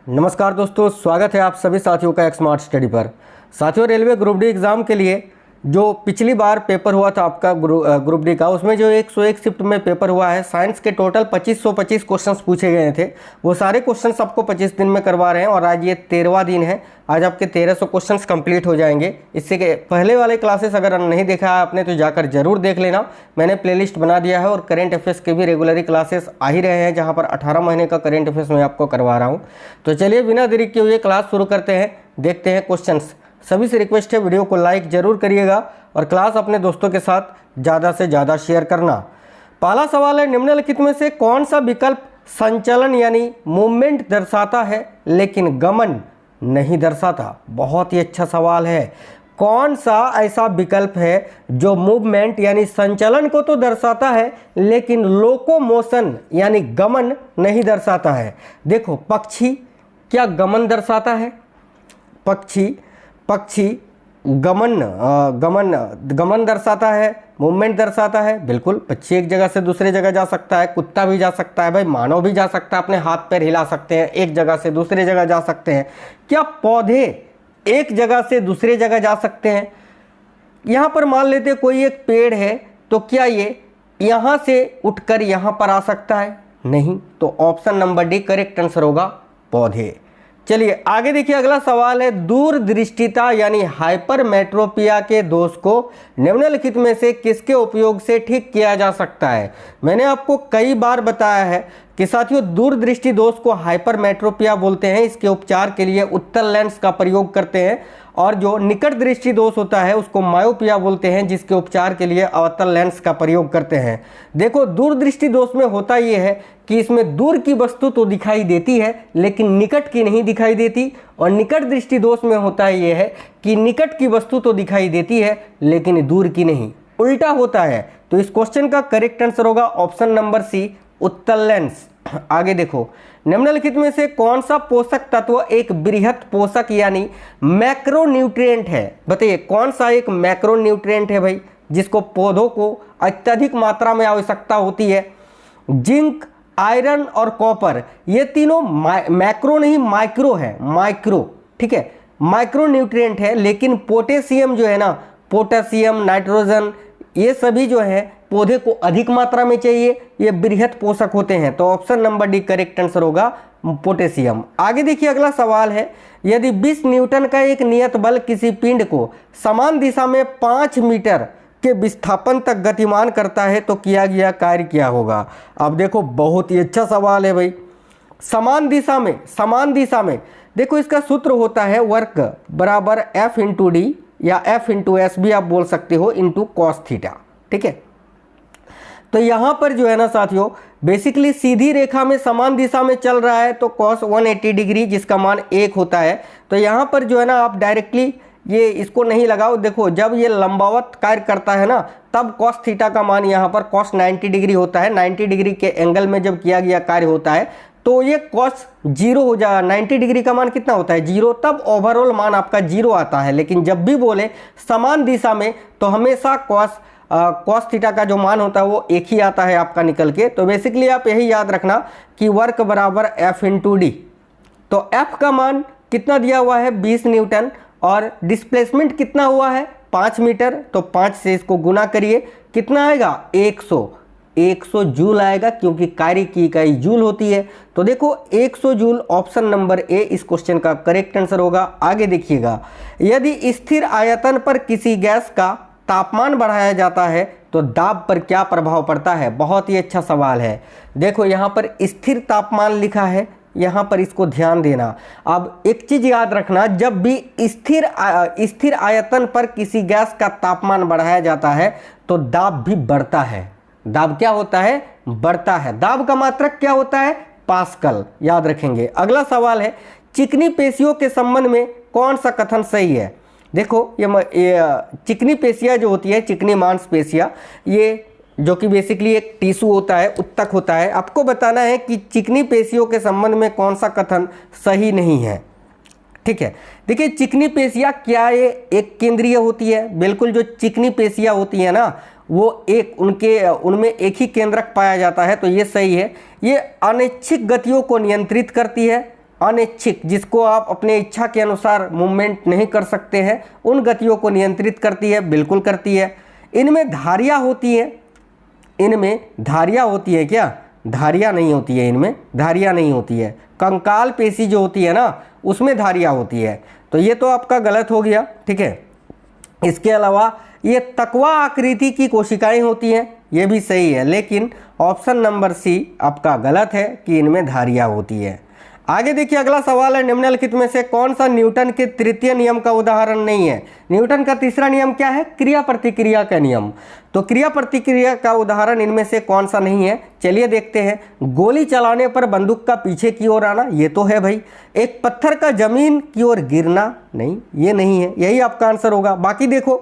नमस्कार दोस्तों, स्वागत है आप सभी साथियों का एक स्मार्ट स्टडी पर। साथियों, रेलवे ग्रुप डी एग्ज़ाम के लिए जो पिछली बार पेपर हुआ था आपका ग्रुप डी का, उसमें जो 101 शिफ्ट में पेपर हुआ है, साइंस के टोटल 2525 क्वेश्चंस पूछे गए थे। वो सारे क्वेश्चंस आपको 25 दिन में करवा रहे हैं और आज ये 13वां दिन है। आज आपके 1300 क्वेश्चंस कंप्लीट हो जाएंगे। इससे के पहले वाले क्लासेस अगर नहीं देखा है आपने तो जाकर जरूर देख लेना। मैंने प्लेलिस्ट बना दिया है और करेंट अफेयर्स के भी रेगुलरली क्लासेस आ ही रहे हैं, जहाँ पर 18 महीने का करेंट अफेयर्स मैं आपको करवा रहा हूँ। तो चलिए बिना देरी किए हुए क्लास शुरू करते हैं, देखते हैं क्वेश्चंस। सभी से रिक्वेस्ट है वीडियो को लाइक जरूर करिएगा और क्लास अपने दोस्तों के साथ ज़्यादा से ज़्यादा शेयर करना। पहला सवाल है, निम्नलिखित में से कौन सा विकल्प संचलन यानी मूवमेंट दर्शाता है लेकिन गमन नहीं दर्शाता? बहुत ही अच्छा सवाल है। कौन सा ऐसा विकल्प है जो मूवमेंट यानी संचलन को तो दर्शाता है लेकिन लोकोमोशन यानी गमन नहीं दर्शाता है? देखो, पक्षी क्या गमन दर्शाता है? पक्षी गमन दर्शाता है, मूवमेंट दर्शाता है। बिल्कुल, पक्षी एक जगह से दूसरे जगह जा सकता है, कुत्ता भी जा सकता है, भाई मानव भी जा सकता है, अपने हाथ पैर हिला सकते हैं, एक जगह से दूसरे जगह जा सकते हैं। क्या पौधे एक जगह से दूसरे जगह जा सकते हैं? यहाँ पर मान लेते हैं कोई एक पेड़ है, तो क्या ये यहाँ से उठकर यहाँ पर आ सकता है? नहीं। तो option number D correct answer होगा, पौधे। चलिए आगे देखिए, अगला सवाल है, दूरदृष्टिता यानी हाइपरमेट्रोपिया के दोष को निम्नलिखित में से किसके उपयोग से ठीक किया जा सकता है? मैंने आपको कई बार बताया है कि साथियों, दूरदृष्टि दोष को हाइपरमेट्रोपिया बोलते हैं। इसके उपचार के लिए उत्तल लेंस का प्रयोग करते हैं, और जो निकट दृष्टि दोष होता है उसको मायोपिया बोलते हैं, जिसके उपचार के लिए अवतल लेंस का प्रयोग करते हैं। देखो, दूरदृष्टि दोष में होता यह है कि इसमें दूर की वस्तु तो दिखाई देती है लेकिन निकट की नहीं दिखाई देती, और निकट दृष्टि दोष में होता यह है कि निकट की वस्तु तो दिखाई देती है लेकिन दूर की नहीं, उल्टा होता है। तो इस क्वेश्चन का करेक्ट आंसर होगा ऑप्शन नंबर सी, उत्तल लेंस। आगे देखो, निम्नलिखित में से कौन सा पोषक तत्व एक बृहत पोषक यानी मैक्रोन्यूट्रिएंट है? बताइए, कौन सा एक मैक्रोन्यूट्रिएंट है भाई, जिसको पौधों को अत्यधिक मात्रा में आवश्यकता होती है? जिंक, आयरन और कॉपर, ये तीनों मैक्रो नहीं माइक्रो है, माइक्रो, ठीक है, माइक्रोन्यूट्रिएंट है। लेकिन पोटेशियम जो है ना, पोटेशियम, नाइट्रोजन, ये सभी जो है पौधे को अधिक मात्रा में चाहिए, ये बृहत पोषक होते हैं। तो option number D correct answer होगा, पोटेशियम। आगे देखिए, अगला सवाल है, यदि 20 न्यूटन का एक नियत बल किसी पिंड को समान दिशा में 5 मीटर के विस्थापन तक गतिमान करता है तो किया गया कार्य क्या होगा? अब देखो, बहुत ही अच्छा सवाल है भाई। समान दिशा में देखो, इसका सूत्र होता है वर्क बराबर F इंटू डी या F इंटू एस भी आप बोल सकते हो, इंटू कॉस थीटा, ठीक है। तो यहाँ पर जो है ना साथियों, बेसिकली सीधी रेखा में समान दिशा में चल रहा है तो cos 180 डिग्री, जिसका मान 1 होता है। तो यहाँ पर जो है ना आप डायरेक्टली ये इसको नहीं लगाओ। देखो, जब ये लंबावत कार्य करता है ना, तब cos थीटा का मान यहाँ पर cos 90 डिग्री होता है। 90 डिग्री के एंगल में जब किया गया कार्य होता है तो ये cos 0 हो जाएगा। 90 डिग्री का मान कितना होता है? 0, तब ओवरऑल मान आपका 0 आता है। लेकिन जब भी बोले समान दिशा में तो हमेशा cos थीटा का जो मान होता है वो एक ही आता है आपका निकल के। तो बेसिकली आप यही याद रखना कि वर्क बराबर F इंटू डी। तो F का मान कितना दिया हुआ है? 20 न्यूटन, और डिस्प्लेसमेंट कितना हुआ है? 5 मीटर। तो 5 से इसको गुना करिए, कितना आएगा? 100 जूल आएगा, क्योंकि कार्य की इकाई जूल होती है। तो देखो, 100 जूल ऑप्शन नंबर ए इस क्वेश्चन का करेक्ट आंसर होगा। आगे देखिएगा, यदि स्थिर आयतन पर किसी गैस का तापमान बढ़ाया जाता है तो दाब पर क्या प्रभाव पड़ता है? बहुत ही अच्छा सवाल है। देखो, यहाँ पर स्थिर तापमान लिखा है, यहाँ पर इसको ध्यान देना। अब एक चीज याद रखना, जब भी स्थिर आयतन पर किसी गैस का तापमान बढ़ाया जाता है तो दाब भी बढ़ता है। दाब क्या होता है? बढ़ता है। दाब का मात्रक क्या होता है? पास्कल, याद रखेंगे। अगला सवाल है, चिकनी पेशियों के संबंध में कौन सा कथन सही है? देखो, ये चिकनी पेशियाँ जो होती है, चिकनी मांसपेशियाँ, ये जो कि बेसिकली एक टिश्यू होता है, उत्तक होता है। आपको बताना है कि चिकनी पेशियों के संबंध में कौन सा कथन सही नहीं है, ठीक है। देखिए, चिकनी पेशियाँ क्या ये एक केंद्रीय होती है? बिल्कुल, जो चिकनी पेशियाँ होती है ना, वो उनमें एक ही केंद्रक पाया जाता है, तो ये सही है। ये अनैच्छिक गतियों को नियंत्रित करती है, अनैच्छिक, जिसको आप अपने इच्छा के अनुसार मूवमेंट नहीं कर सकते हैं, उन गतियों को नियंत्रित करती है, बिल्कुल करती है। इनमें धारियाँ होती हैं, इनमें धारियाँ होती है क्या? धारियाँ नहीं होती है, इनमें धारियाँ नहीं होती है। कंकाल पेशी जो होती है ना, उसमें धारियाँ होती है। तो ये तो आपका गलत हो गया, ठीक है। इसके अलावा ये तकवा आकृति की कोशिकाएं होती हैं, ये भी सही है, लेकिन ऑप्शन नंबर सी आपका गलत है कि इनमें धारियाँ होती है। आगे देखिए, अगला सवाल है, निम्नलिखित में से कौन सा न्यूटन के तृतीय नियम का उदाहरण नहीं है? न्यूटन का तीसरा नियम क्या है? क्रिया प्रतिक्रिया का नियम। तो क्रिया प्रतिक्रिया का उदाहरण इनमें से कौन सा नहीं है? चलिए देखते हैं। गोली चलाने पर बंदूक का पीछे की ओर आना, ये तो है भाई। एक पत्थर का जमीन की ओर गिरना, नहीं, ये नहीं है, यही आपका आंसर होगा। बाकी देखो,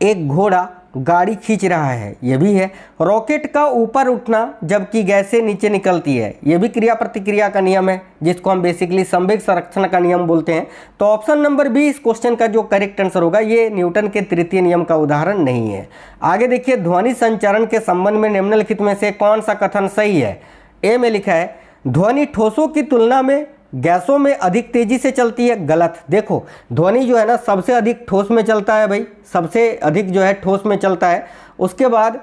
एक घोड़ा गाड़ी खींच रहा है, ये भी है। रॉकेट का ऊपर उठना जबकि गैसें नीचे निकलती है, ये भी क्रिया प्रतिक्रिया का नियम है, जिसको हम बेसिकली संवेग संरक्षण का नियम बोलते हैं। तो ऑप्शन नंबर बी इस क्वेश्चन का जो करेक्ट आंसर होगा, ये न्यूटन के तृतीय नियम का उदाहरण नहीं है। आगे देखिए, ध्वनि संचरण के संबंध में निम्नलिखित में से कौन सा कथन सही है? ए में लिखा है, ध्वनि ठोसों की तुलना में गैसों में अधिक तेजी से चलती है। गलत। देखो, ध्वनि जो है ना, सबसे अधिक ठोस में चलता है भाई, सबसे अधिक जो है ठोस में चलता है। उसके बाद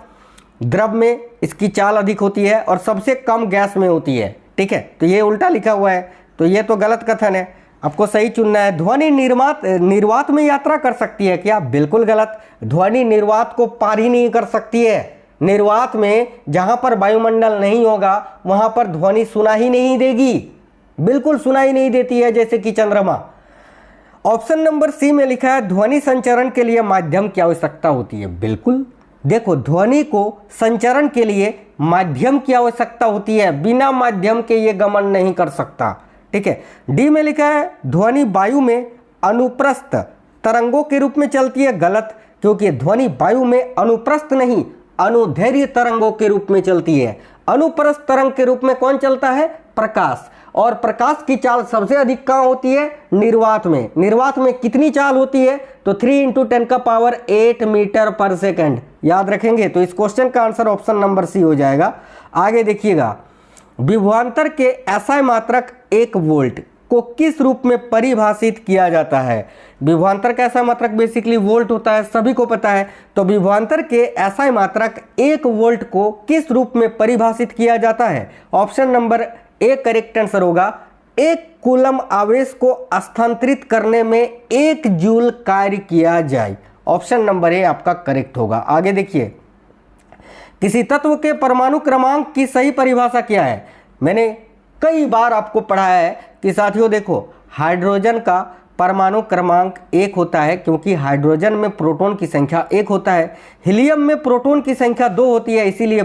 द्रव में इसकी चाल अधिक होती है और सबसे कम गैस में होती है, ठीक है। तो ये उल्टा लिखा हुआ है, तो ये तो गलत कथन है, आपको सही चुनना है। ध्वनि निर्वात में यात्रा कर सकती है क्या? बिल्कुल गलत। ध्वनि निर्वात को पार ही नहीं कर सकती है। निर्वात में जहां पर वायुमंडल नहीं होगा वहां पर ध्वनि सुना ही नहीं देगी, बिल्कुल सुनाई नहीं देती है, जैसे कि चंद्रमा। ऑप्शन नंबर सी में लिखा है, ध्वनि संचरण के लिए माध्यम की आवश्यकता होती है। बिल्कुल। देखो, ध्वनि को संचरण के लिए माध्यम की आवश्यकता होती है, बिना माध्यम के ये गमन नहीं कर सकता, ठीक है। डी में लिखा है, ध्वनि वायु में अनुप्रस्थ तरंगों के रूप में चलती है। गलत, क्योंकि ध्वनि वायु में अनुप्रस्थ नहीं, अनुदैर्घ्य तरंगों के रूप में चलती है। अनुप्रस्थ तरंग के रूप में कौन चलता है? प्रकाश। और प्रकाश की चाल सबसे अधिक कहाँ होती है? निर्वात में। निर्वात में कितनी चाल होती है? तो 3 × 10⁸ मीटर पर सेकंड। याद रखेंगे, तो इस क्वेश्चन का आंसर ऑप्शन नंबर सी हो जाएगा। आगे देखिएगा, विभवांतर के एसआई मात्रक 1 वोल्ट को किस रूप में परिभाषित किया जाता है? विभवांतर का एसआई मात्रक बेसिकली वोल्ट होता है, सभी को पता है। तो विभवांतर के एसआई मात्रक 1 वोल्ट को किस रूप में परिभाषित किया जाता है? Option number A correct answer होगा। 1 कूलम आवेश को स्थानांतरित करने में 1 जूल कार्य किया जाए। ऑप्शन नंबर ए आपका करेक्ट होगा। आगे देखिए, किसी तत्व के परमाणु क्रमांक की सही परिभाषा क्या है? मैंने कई बार आपको पढ़ाया है कि साथियों देखो, हाइड्रोजन का परमाणु क्रमांक 1 होता है, क्योंकि हाइड्रोजन में प्रोटॉन की संख्या 1 होता है। हीलियम में प्रोटॉन की संख्या 2 होती है, इसीलिए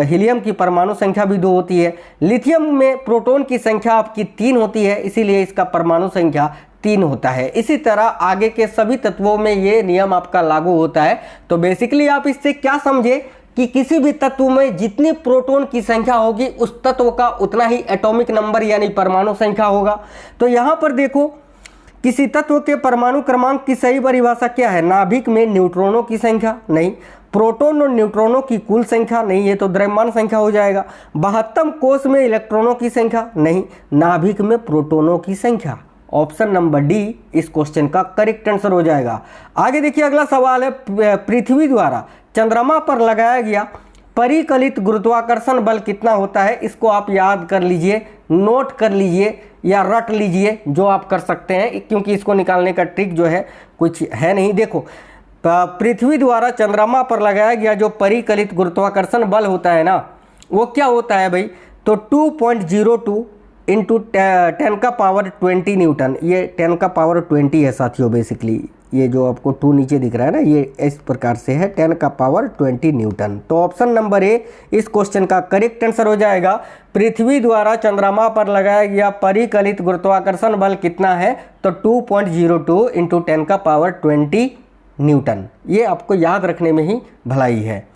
हीलियम की परमाणु संख्या भी 2 होती है। लिथियम में प्रोटॉन की संख्या आपकी 3 होती है, इसीलिए इसका परमाणु संख्या 3 होता है। इसी तरह आगे के सभी तत्वों में ये नियम आपका लागू होता है। तो बेसिकली आप इससे क्या समझे कि किसी भी तत्व में जितनी प्रोटॉन की संख्या होगी उस तत्व का उतना ही एटॉमिक नंबर यानी परमाणु संख्या होगा। तो यहाँ पर देखो, किसी तत्व के परमाणु क्रमांक की सही परिभाषा क्या है? नाभिक में न्यूट्रॉनों की संख्या, नहीं। प्रोटॉन और न्यूट्रॉनों की कुल संख्या, नहीं, ये तो द्रव्यमान संख्या हो जाएगा। 72 कोष में इलेक्ट्रॉनों की संख्या, नहीं। नाभिक में प्रोटॉनों की संख्या। ऑप्शन नंबर डी इस क्वेश्चन का करेक्ट आंसर हो जाएगा। आगे देखिए, अगला सवाल है, पृथ्वी द्वारा चंद्रमा पर लगाया गया परिकलित गुरुत्वाकर्षण बल कितना होता है? इसको आप याद कर लीजिए, नोट कर लीजिए या रट लीजिए, जो आप कर सकते हैं, क्योंकि इसको निकालने का ट्रिक जो है कुछ है नहीं। देखो, पृथ्वी द्वारा चंद्रमा पर लगाया गया जो परिकलित गुरुत्वाकर्षण बल होता है ना, वो क्या होता है भाई? तो 2.02 × 10⁻20 न्यूटन। ये 10⁻20 है साथियों, बेसिकली ये जो आपको 2 नीचे दिख रहा है ना, ये इस प्रकार से है 10⁻20 न्यूटन। तो ऑप्शन नंबर ए इस क्वेश्चन का करेक्ट आंसर हो जाएगा। पृथ्वी द्वारा चंद्रमा पर लगाया गया परिकलित गुरुत्वाकर्षण बल कितना है? तो 2.02 × 10⁻20 न्यूटन। ये आपको याद रखने में ही भलाई है।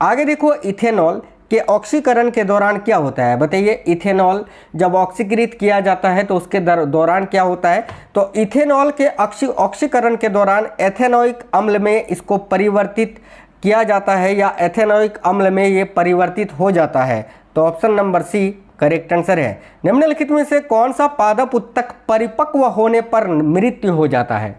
आगे देखो, इथेनॉल के ऑक्सीकरण के दौरान क्या होता है? बताइए, इथेनॉल जब ऑक्सीकृत किया जाता है तो उसके दौरान क्या होता है? तो इथेनॉल के ऑक्सीकरण के दौरान एथेनोइक अम्ल में इसको परिवर्तित किया जाता है, या एथेनोइक अम्ल में ये परिवर्तित हो जाता है। तो option number C correct answer है। निम्नलिखित में से कौन सा पादप उत्तक परिपक्व होने पर मृत्यु हो जाता है?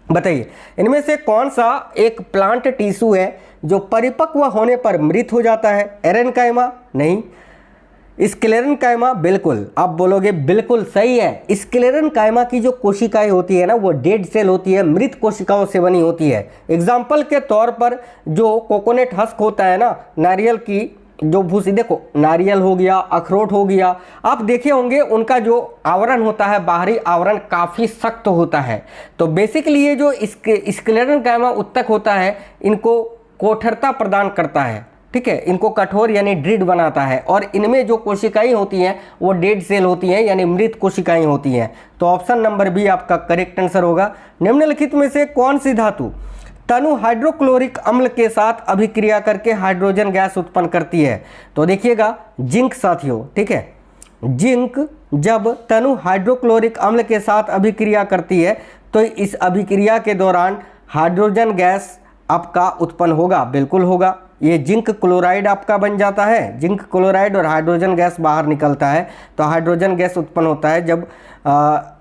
बताइए, इनमें से कौन सा एक प्लांट टिश्यू है जो परिपक्व होने पर मृत हो जाता है? एरेनकाइमा? नहीं। स्क्लेरेनकाइमा? बिल्कुल। आप बोलोगे बिल्कुल सही है। स्क्लेरेनकाइमा की जो कोशिकाएं होती है ना, वो डेड सेल होती है, मृत कोशिकाओं से बनी होती है। एग्जाम्पल के तौर पर जो कोकोनट हस्क होता है ना, नारियल की जो भूसी, देखो नारियल हो गया, अखरोट हो गया, आप देखे होंगे उनका जो आवरण होता है, बाहरी आवरण काफ़ी सख्त होता है। तो बेसिकली ये जो स्क्लेरेनकाइमा उत्तक होता है, इनको कठोरता प्रदान करता है, ठीक है, इनको कठोर यानी दृढ़ बनाता है। और इनमें जो कोशिकाएं होती हैं वो डेड सेल होती हैं, यानी मृत कोशिकाएं होती हैं। तो ऑप्शन नंबर बी आपका करेक्ट आंसर होगा। निम्नलिखित में से कौन सी धातु तनु हाइड्रोक्लोरिक अम्ल के साथ अभिक्रिया करके हाइड्रोजन गैस उत्पन्न करती है? तो देखिएगा, जिंक साथियों, ठीक है। जिंक जब तनु हाइड्रोक्लोरिक अम्ल के साथ अभिक्रिया करती है तो इस अभिक्रिया के दौरान हाइड्रोजन गैस आपका उत्पन्न होगा, बिल्कुल होगा। ये जिंक क्लोराइड आपका बन जाता है, जिंक क्लोराइड, और हाइड्रोजन गैस बाहर निकलता है। तो हाइड्रोजन गैस उत्पन्न होता है जब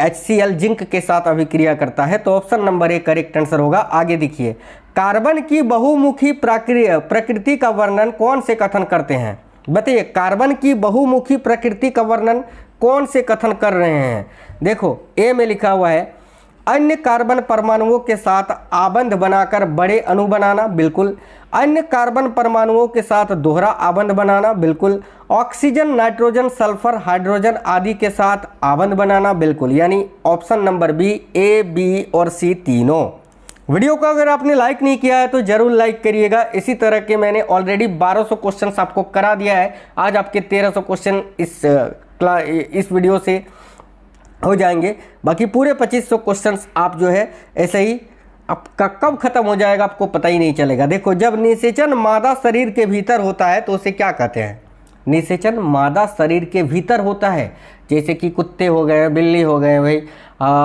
HCl जिंक के साथ अभिक्रिया करता है। तो option number A correct answer होगा। आगे देखिए, कार्बन की बहुमुखी प्रकृति का वर्णन कौन से कथन करते हैं? बताइए, कार्बन की बहुमुखी प्रकृति का वर्णन कौन से कथन कर रहे हैं? देखो, ए में लिखा हुआ है अन्य कार्बन परमाणुओं के साथ आबंध बनाकर बड़े अणु बनाना, बिल्कुल। अन्य कार्बन परमाणुओं के साथ दोहरा आबंध बनाना, बिल्कुल। ऑक्सीजन, नाइट्रोजन, सल्फर, हाइड्रोजन आदि के साथ आबंध बनाना, बिल्कुल। यानी ऑप्शन नंबर बी, ए, बी और सी तीनों। वीडियो को अगर आपने लाइक नहीं किया है तो जरूर लाइक करिएगा। इसी तरह के मैंने ऑलरेडी 1200 क्वेश्चन आपको करा दिया है। आज आपके 1300 क्वेश्चन इस वीडियो से हो जाएंगे। बाकी पूरे 2500 क्वेश्चंस आप जो है ऐसे ही आपका कब खत्म हो जाएगा आपको पता ही नहीं चलेगा। देखो, जब निषेचन मादा शरीर के भीतर होता है तो उसे क्या कहते हैं? निषेचन मादा शरीर के भीतर होता है, जैसे कि कुत्ते हो गए, बिल्ली हो गए, भाई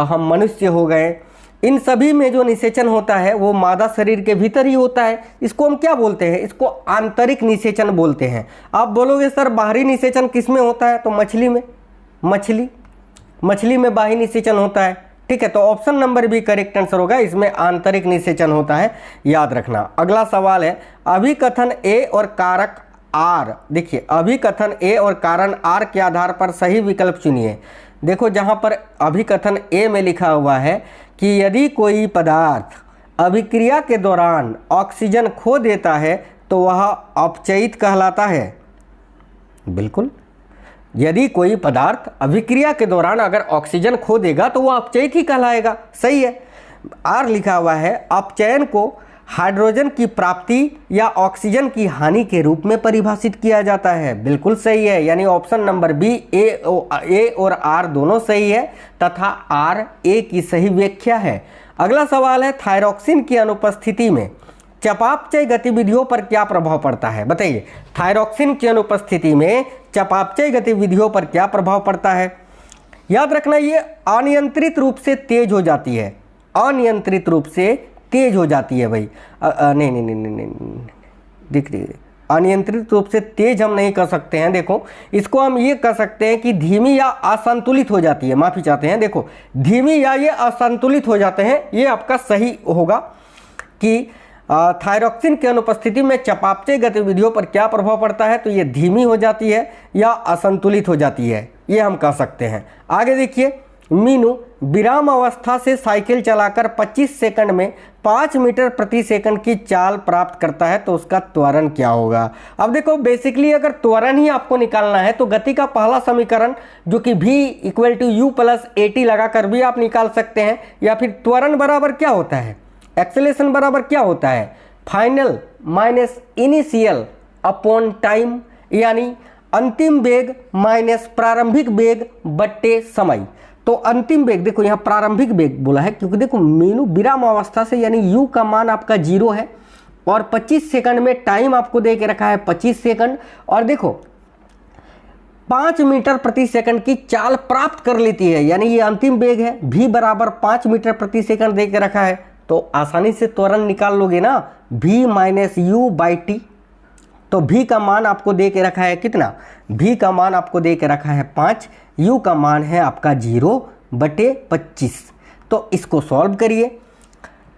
हम मनुष्य हो गए, इन सभी में जो निषेचन होता है वो मादा शरीर के भीतर ही होता है। इसको हम क्या बोलते हैं? इसको आंतरिक निषेचन बोलते हैं। आप बोलोगे सर बाहरी निषेचन किस में होता है? तो मछली में, मछली में बाहरी निषेचन होता है, ठीक है। तो option number B correct answer होगा, इसमें आंतरिक निषेचन होता है, याद रखना। अगला सवाल है, अभिकथन ए और कारक आर। देखिए, अभिकथन ए और कारण आर के आधार पर सही विकल्प चुनिए। देखो, जहां पर अभिकथन ए में लिखा हुआ है कि यदि कोई पदार्थ अभिक्रिया के दौरान ऑक्सीजन खो देता है तो वह अपचयित कहलाता है, बिल्कुल। यदि कोई पदार्थ अभिक्रिया के दौरान अगर ऑक्सीजन खो देगा तो वह अपचयित ही कहलाएगा, सही है। आर लिखा हुआ है, अपचयन को हाइड्रोजन की प्राप्ति या ऑक्सीजन की हानि के रूप में परिभाषित किया जाता है, बिल्कुल सही है। यानी ऑप्शन नंबर बी, ए और आर दोनों सही है तथा आर ए की सही व्याख्या है। अगला सवाल है, थायरॉक्सिन की अनुपस्थिति में चयापचय गतिविधियों पर क्या प्रभाव पड़ता है? बताइए, थायरॉक्सिन की अनुपस्थिति में चयापचय गतिविधियों पर क्या प्रभाव पड़ता है? याद रखना, ये अनियंत्रित रूप से तेज हो जाती है, अनियंत्रित रूप से तेज हो जाती है भाई। नहीं, दिख रही है, अनियंत्रित रूप से तेज हम नहीं कर सकते हैं। देखो, इसको हम ये कर सकते हैं कि धीमी या असंतुलित हो जाती है, माफी चाहते हैं। देखो, धीमी या ये असंतुलित हो जाते हैं, ये आपका सही होगा कि थायरॉक्सिन की अनुपस्थिति में चयापचय गतिविधियों पर क्या प्रभाव पड़ता है? तो ये धीमी हो जाती है या असंतुलित हो जाती है, ये हम कह सकते हैं। आगे देखिए, मीनू विराम अवस्था से साइकिल चलाकर 25 सेकंड में 5 मीटर प्रति सेकंड की चाल प्राप्त करता है तो उसका त्वरण क्या होगा? अब देखो, बेसिकली अगर त्वरण ही आपको निकालना है तो गति का पहला समीकरण जो कि v = u + at लगाकर भी आप निकाल सकते हैं, या फिर त्वरण बराबर क्या होता है, एक्सेलेरेशन बराबर क्या होता है, final minus initial upon time, यानी अंतिम वेग माइनस प्रारंभिक वेग बट्टे समय। तो अंतिम वेग, देखो यहाँ प्रारंभिक वेग बोला है क्योंकि देखो मीनू विराम अवस्था से, यानी u का मान आपका 0 है और 25 सेकंड में टाइम आपको दे के रखा है 25 सेकंड, और देखो 5 मीटर प्रति सेकंड की चाल प्राप्त कर लेती है, यानी ये अंतिम वेग है। v बराबर 5 मीटर प्रति सेकंड दे के रखा है, तो आसानी से त्वरण निकाल लोगे ना, v - u/t, तो भी का मान आपको दे के रखा है कितना, भी का मान आपको दे के रखा है 5, यू का मान है आपका 0/25। तो इसको सॉल्व करिए।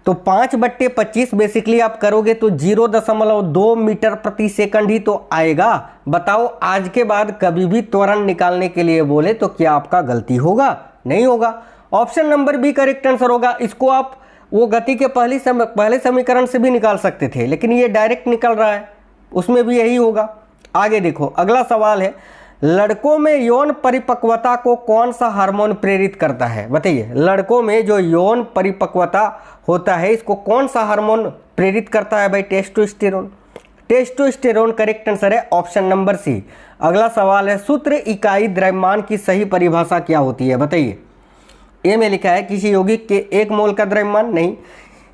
तो 5/25 बेसिकली आप करोगे तो 0.2 मीटर प्रति सेकंड ही तो आएगा। बताओ आज के बाद कभी भी त्वरण निकालने के लिए बोले तो क्या आपका गलती होगा? नहीं होगा। Option number B correct answer होगा। इसको आप वो गति के पहले समीकरण से भी निकाल सकते थे, लेकिन ये डायरेक्ट निकल रहा है, उसमें भी यही होगा। आगे देखो, अगला सवाल है, लड़कों में यौन परिपक्वता को कौन सा हार्मोन प्रेरित करता है? बताइए, लड़कों में जो यौन परिपक्वता होता है इसको कौन सा हार्मोन प्रेरित करता है? भाई टेस्टोस्टेरोन। टेस्टोस्टेरोन करेक्ट आंसर है, ऑप्शन नंबर सी। अगला सवाल है, सूत्र इकाई द्रव्यमान की सही परिभाषा क्या होती है? बताइए। ए में लिखा है किसी यौगिक के 1 मोल का द्रव्यमान नहीं,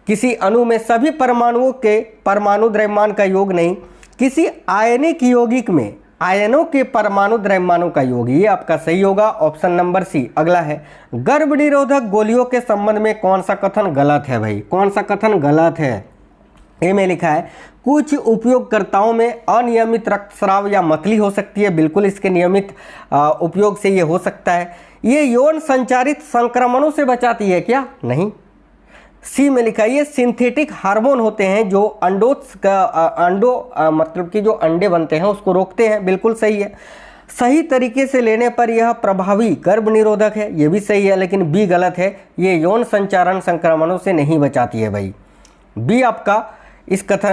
किसी अणु में सभी परमाणुओं के परमाणु द्रव्यमान का योग नहीं, किसी आयनिक यौगिक में आयनों के परमाणु द्रव्यमानों का योग। ये आपका सही होगा, ऑप्शन नंबर सी। अगला है, गर्भ निरोधक गोलियों के संबंध में कौन सा कथन गलत है? भाई कौन सा कथन गलत है? ए में लिखा है कुछ उपयोगकर्ताओं में अनियमित रक्तस्राव या मतली हो सकती है। बिल्कुल इसके नियमित उपयोग से ये हो सकता है। ये यौन संचारित संक्रमणों से बचाती है क्या? नहीं। सी में लिखा है ये सिंथेटिक हार्मोन होते हैं जो मतलब कि जो अंडे बनते हैं उसको रोकते हैं। बिल्कुल सही है। सही तरीके से लेने पर यह प्रभावी गर्भ निरोधक है। ये भी सही है, लेकिन बी गलत है। ये यौन संचारण संक्रमणों से नहीं बचाती है। भाई बी आपका इस कथन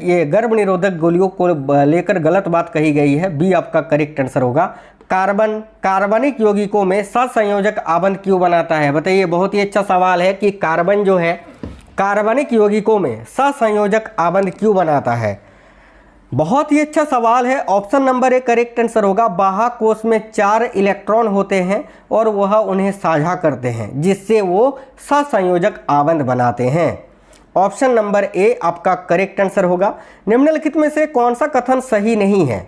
ये गर्भ निरोधक गोलियों को लेकर गलत बात कही गई है। बी आपका करेक्ट आंसर होगा। कार्बनिक यौगिकों में सहसंयोजक आबंध क्यों बनाता है? बताइए, बहुत ही अच्छा सवाल है कि कार्बन जो है कार्बनिक यौगिकों में सहसंयोजक आबंध क्यों बनाता है? बहुत ही अच्छा सवाल है। Option number A correct answer होगा। बाह्य कोश में 4 इलेक्ट्रॉन होते हैं और वह उन्हें साझा करते हैं, जिससे वो सहसंयोजक आबंध बनाते हैं। ऑप्शन नंबर ए आपका करेक्ट आंसर होगा। निम्नलिखित में से कौन सा कथन सही नहीं है?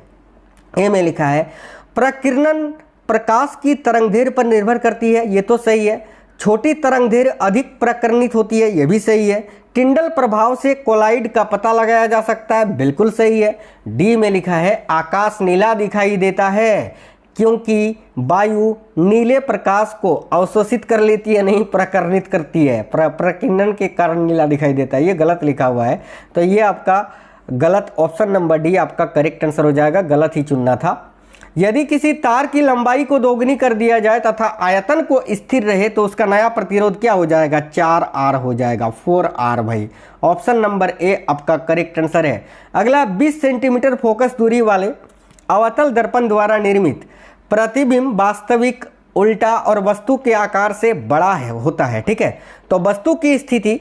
ए में लिखा है प्रकीर्णन प्रकाश की तरंगदैर्घ्य पर निर्भर करती है। ये तो सही है। छोटी तरंगदैर्घ्य अधिक प्रकीर्णित होती है। ये भी सही है। टिंडल प्रभाव से कोलाइड का पता लगाया जा सकता है। बिल्कुल सही है। डी में लिखा है आकाश नीला दिखाई देता है क्योंकि वायु नीले प्रकाश को अवशोषित कर लेती है, नहीं प्रकीर्णित करती है। प्रकीर्णन के कारण नीला दिखाई देता है। ये गलत लिखा हुआ है, तो ये आपका गलत। ऑप्शन नंबर डी आपका करेक्ट आंसर हो जाएगा। गलत ही चुनना था। यदि किसी तार की लंबाई को दोगुनी कर दिया जाए तथा आयतन को स्थिर रहे तो उसका नया प्रतिरोध क्या हो जाएगा? 4R हो जाएगा, 4R। भाई ऑप्शन नंबर ए आपका करेक्ट आंसर है। अगला 20 सेंटीमीटर फोकस दूरी वाले अवतल दर्पण द्वारा निर्मित प्रतिबिंब वास्तविक, उल्टा और वस्तु के आकार से बड़ा होता है। ठीक है, तो वस्तु की स्थिति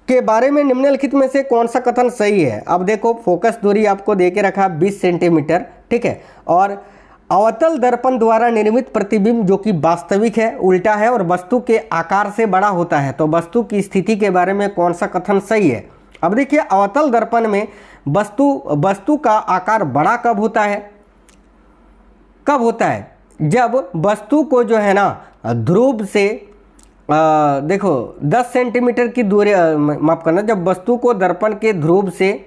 के बारे में निम्नलिखित में से कौन सा कथन सही है? अब देखो, फोकस दूरी आपको दे के रखा 20 सेंटीमीटर। ठीक है, और अवतल दर्पण द्वारा निर्मित प्रतिबिंब जो कि वास्तविक है, उल्टा है और वस्तु के आकार से बड़ा होता है। तो वस्तु की स्थिति के बारे में कौन सा कथन सही है? अब देखिए, अवतल दर्पण में वस्तु का आकार बड़ा कब होता है? कब होता है? जब वस्तु को जो है ना ध्रुव से देखो 10 सेंटीमीटर की दूरी, माफ करना, जब वस्तु को दर्पण के ध्रुव से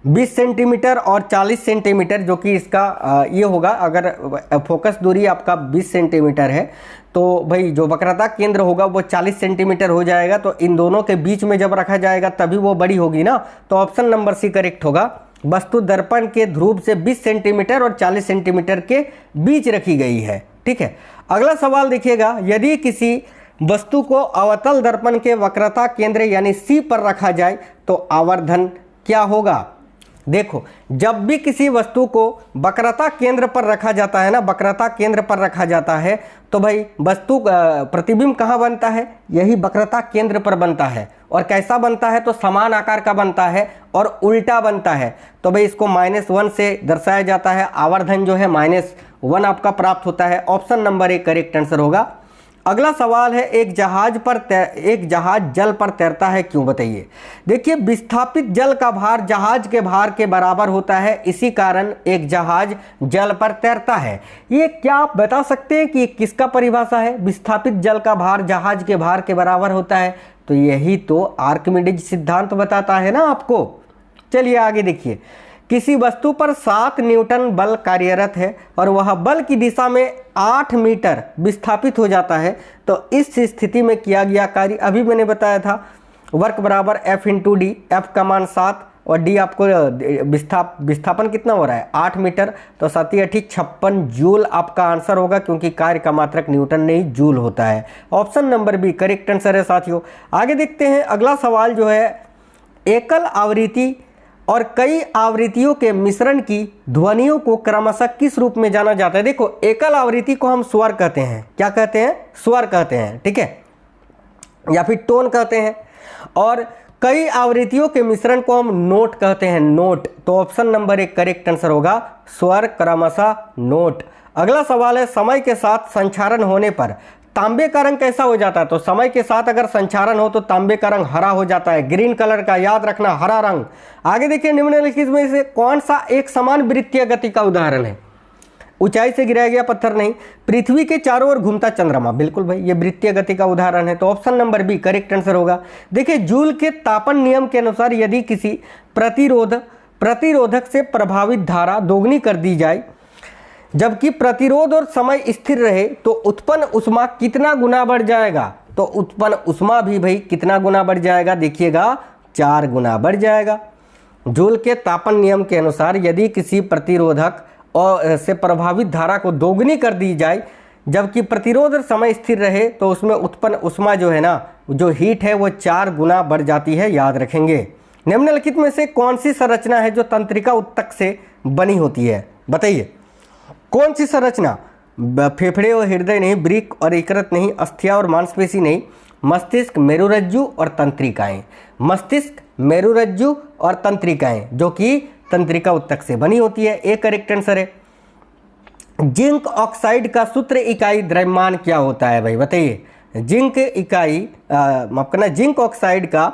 20 सेंटीमीटर और 40 सेंटीमीटर जो कि इसका ये होगा, अगर फोकस दूरी आपका 20 सेंटीमीटर है तो भाई जो वक्रता केंद्र होगा वो 40 सेंटीमीटर हो जाएगा। तो इन दोनों के बीच में जब रखा जाएगा तभी वो बड़ी होगी ना। तो ऑप्शन नंबर सी करेक्ट होगा। वस्तु दर्पण के ध्रुव से 20 सेंटीमीटर और 40 सेंटीमीटर के बीच रखी गई है। ठीक है, अगला सवाल देखिएगा, यदि किसी वस्तु को अवतल दर्पण के वक्रता केंद्र यानी सी पर रखा जाए तो आवर्धन क्या होगा? देखो, जब भी किसी वस्तु को वक्रता केंद्र पर रखा जाता है ना, वक्रता केंद्र पर रखा जाता है तो भाई वस्तु प्रतिबिंब कहाँ बनता है? यही वक्रता केंद्र पर बनता है। और कैसा बनता है? तो समान आकार का बनता है और उल्टा बनता है। तो भाई इसको -1 से दर्शाया जाता है। आवर्धन जो है -1 आपका प्राप्त होता है। Option number A correct answer होगा। अगला सवाल है, एक जहाज जल पर तैरता है क्यों? बताइए। देखिए, विस्थापित जल का भार जहाज के भार के बराबर होता है, इसी कारण एक जहाज जल पर तैरता है। ये क्या आप बता सकते हैं कि किसका परिभाषा है? विस्थापित जल का भार जहाज के भार के बराबर होता है, तो यही तो आर्किमिडीज सिद्धांत बताता है ना आपको। चलिए आगे देखिए, किसी वस्तु पर 7 न्यूटन बल कार्यरत है और वह बल की दिशा में 8 मीटर विस्थापित हो जाता है, तो इस स्थिति में किया गया कार्य, अभी मैंने बताया था, वर्क बराबर F इंटू डी। एफ का मान 7 और डी आपको विस्थापन कितना हो रहा है 8 मीटर, तो 7 8 56 जूल आपका आंसर होगा, क्योंकि कार्य का मात्रक न्यूटन नहीं जूल होता है। Option number B correct answer है साथियों। आगे देखते हैं अगला सवाल जो है, एकल आवृत्ति और कई आवृत्तियों के मिश्रण की ध्वनियों को क्रमशः किस रूप में जाना जाता है। देखो एकल आवृत्ति को हम स्वर कहते हैं, क्या कहते हैं, स्वर कहते हैं, ठीक है, या फिर टोन कहते हैं, और कई आवृत्तियों के मिश्रण को हम नोट कहते हैं, नोट। तो ऑप्शन नंबर 1 करेक्ट आंसर होगा, स्वर क्रमशः नोट। अगला सवाल है, समय के साथ संचारण होने पर तांबे का रंग कैसा हो जाता है। तो समय के साथ अगर संचारण हो तो तांबे का रंग हरा हो जाता है, ग्रीन कलर का, याद रखना, हरा रंग। आगे देखिए, निम्नलिखित में से कौन सा एक समान वृत्तीय गति का उदाहरण है। ऊंचाई से गिराया गया पत्थर नहीं, पृथ्वी के चारों ओर घूमता चंद्रमा, बिल्कुल भाई ये वृत्तीय गति का उदाहरण है, तो option number B correct answer होगा। देखिए जूल के तापन नियम के अनुसार यदि किसी प्रतिरोधक से प्रभावित धारा दोगुनी कर दी जाए जबकि प्रतिरोध और समय स्थिर रहे तो उत्पन्न ऊष्मा कितना गुना बढ़ जाएगा। तो उत्पन्न ऊष्मा भी भाई कितना गुना बढ़ जाएगा, देखिएगा 4 गुना बढ़ जाएगा। जूल के तापन नियम के अनुसार यदि किसी प्रतिरोधक और से प्रभावित धारा को दोगुनी कर दी जाए जबकि प्रतिरोध और समय स्थिर रहे तो उसमें उत्पन्न ऊष्मा जो है ना, जो हीट है वो 4 गुना बढ़ जाती है, याद रखेंगे। निम्नलिखित में से कौन सी संरचना है जो तंत्रिका उत्तक से बनी होती है, बताइए कौन सी संरचना। फेफड़े और हृदय नहीं, वृक्क और यकृत नहीं, अस्थिया और मांसपेशी नहीं, मस्तिष्क, मेरुरज्जु और तंत्रिकाएं। मस्तिष्क, मेरुरज्जु और तंत्रिकाएं जो कि तंत्रिका उत्तक से बनी होती है, एक करेक्ट आंसर है। जिंक ऑक्साइड का सूत्र इकाई द्रव्यमान क्या होता है भाई, बताइए। जिंक इकाई माफ करना, जिंक ऑक्साइड का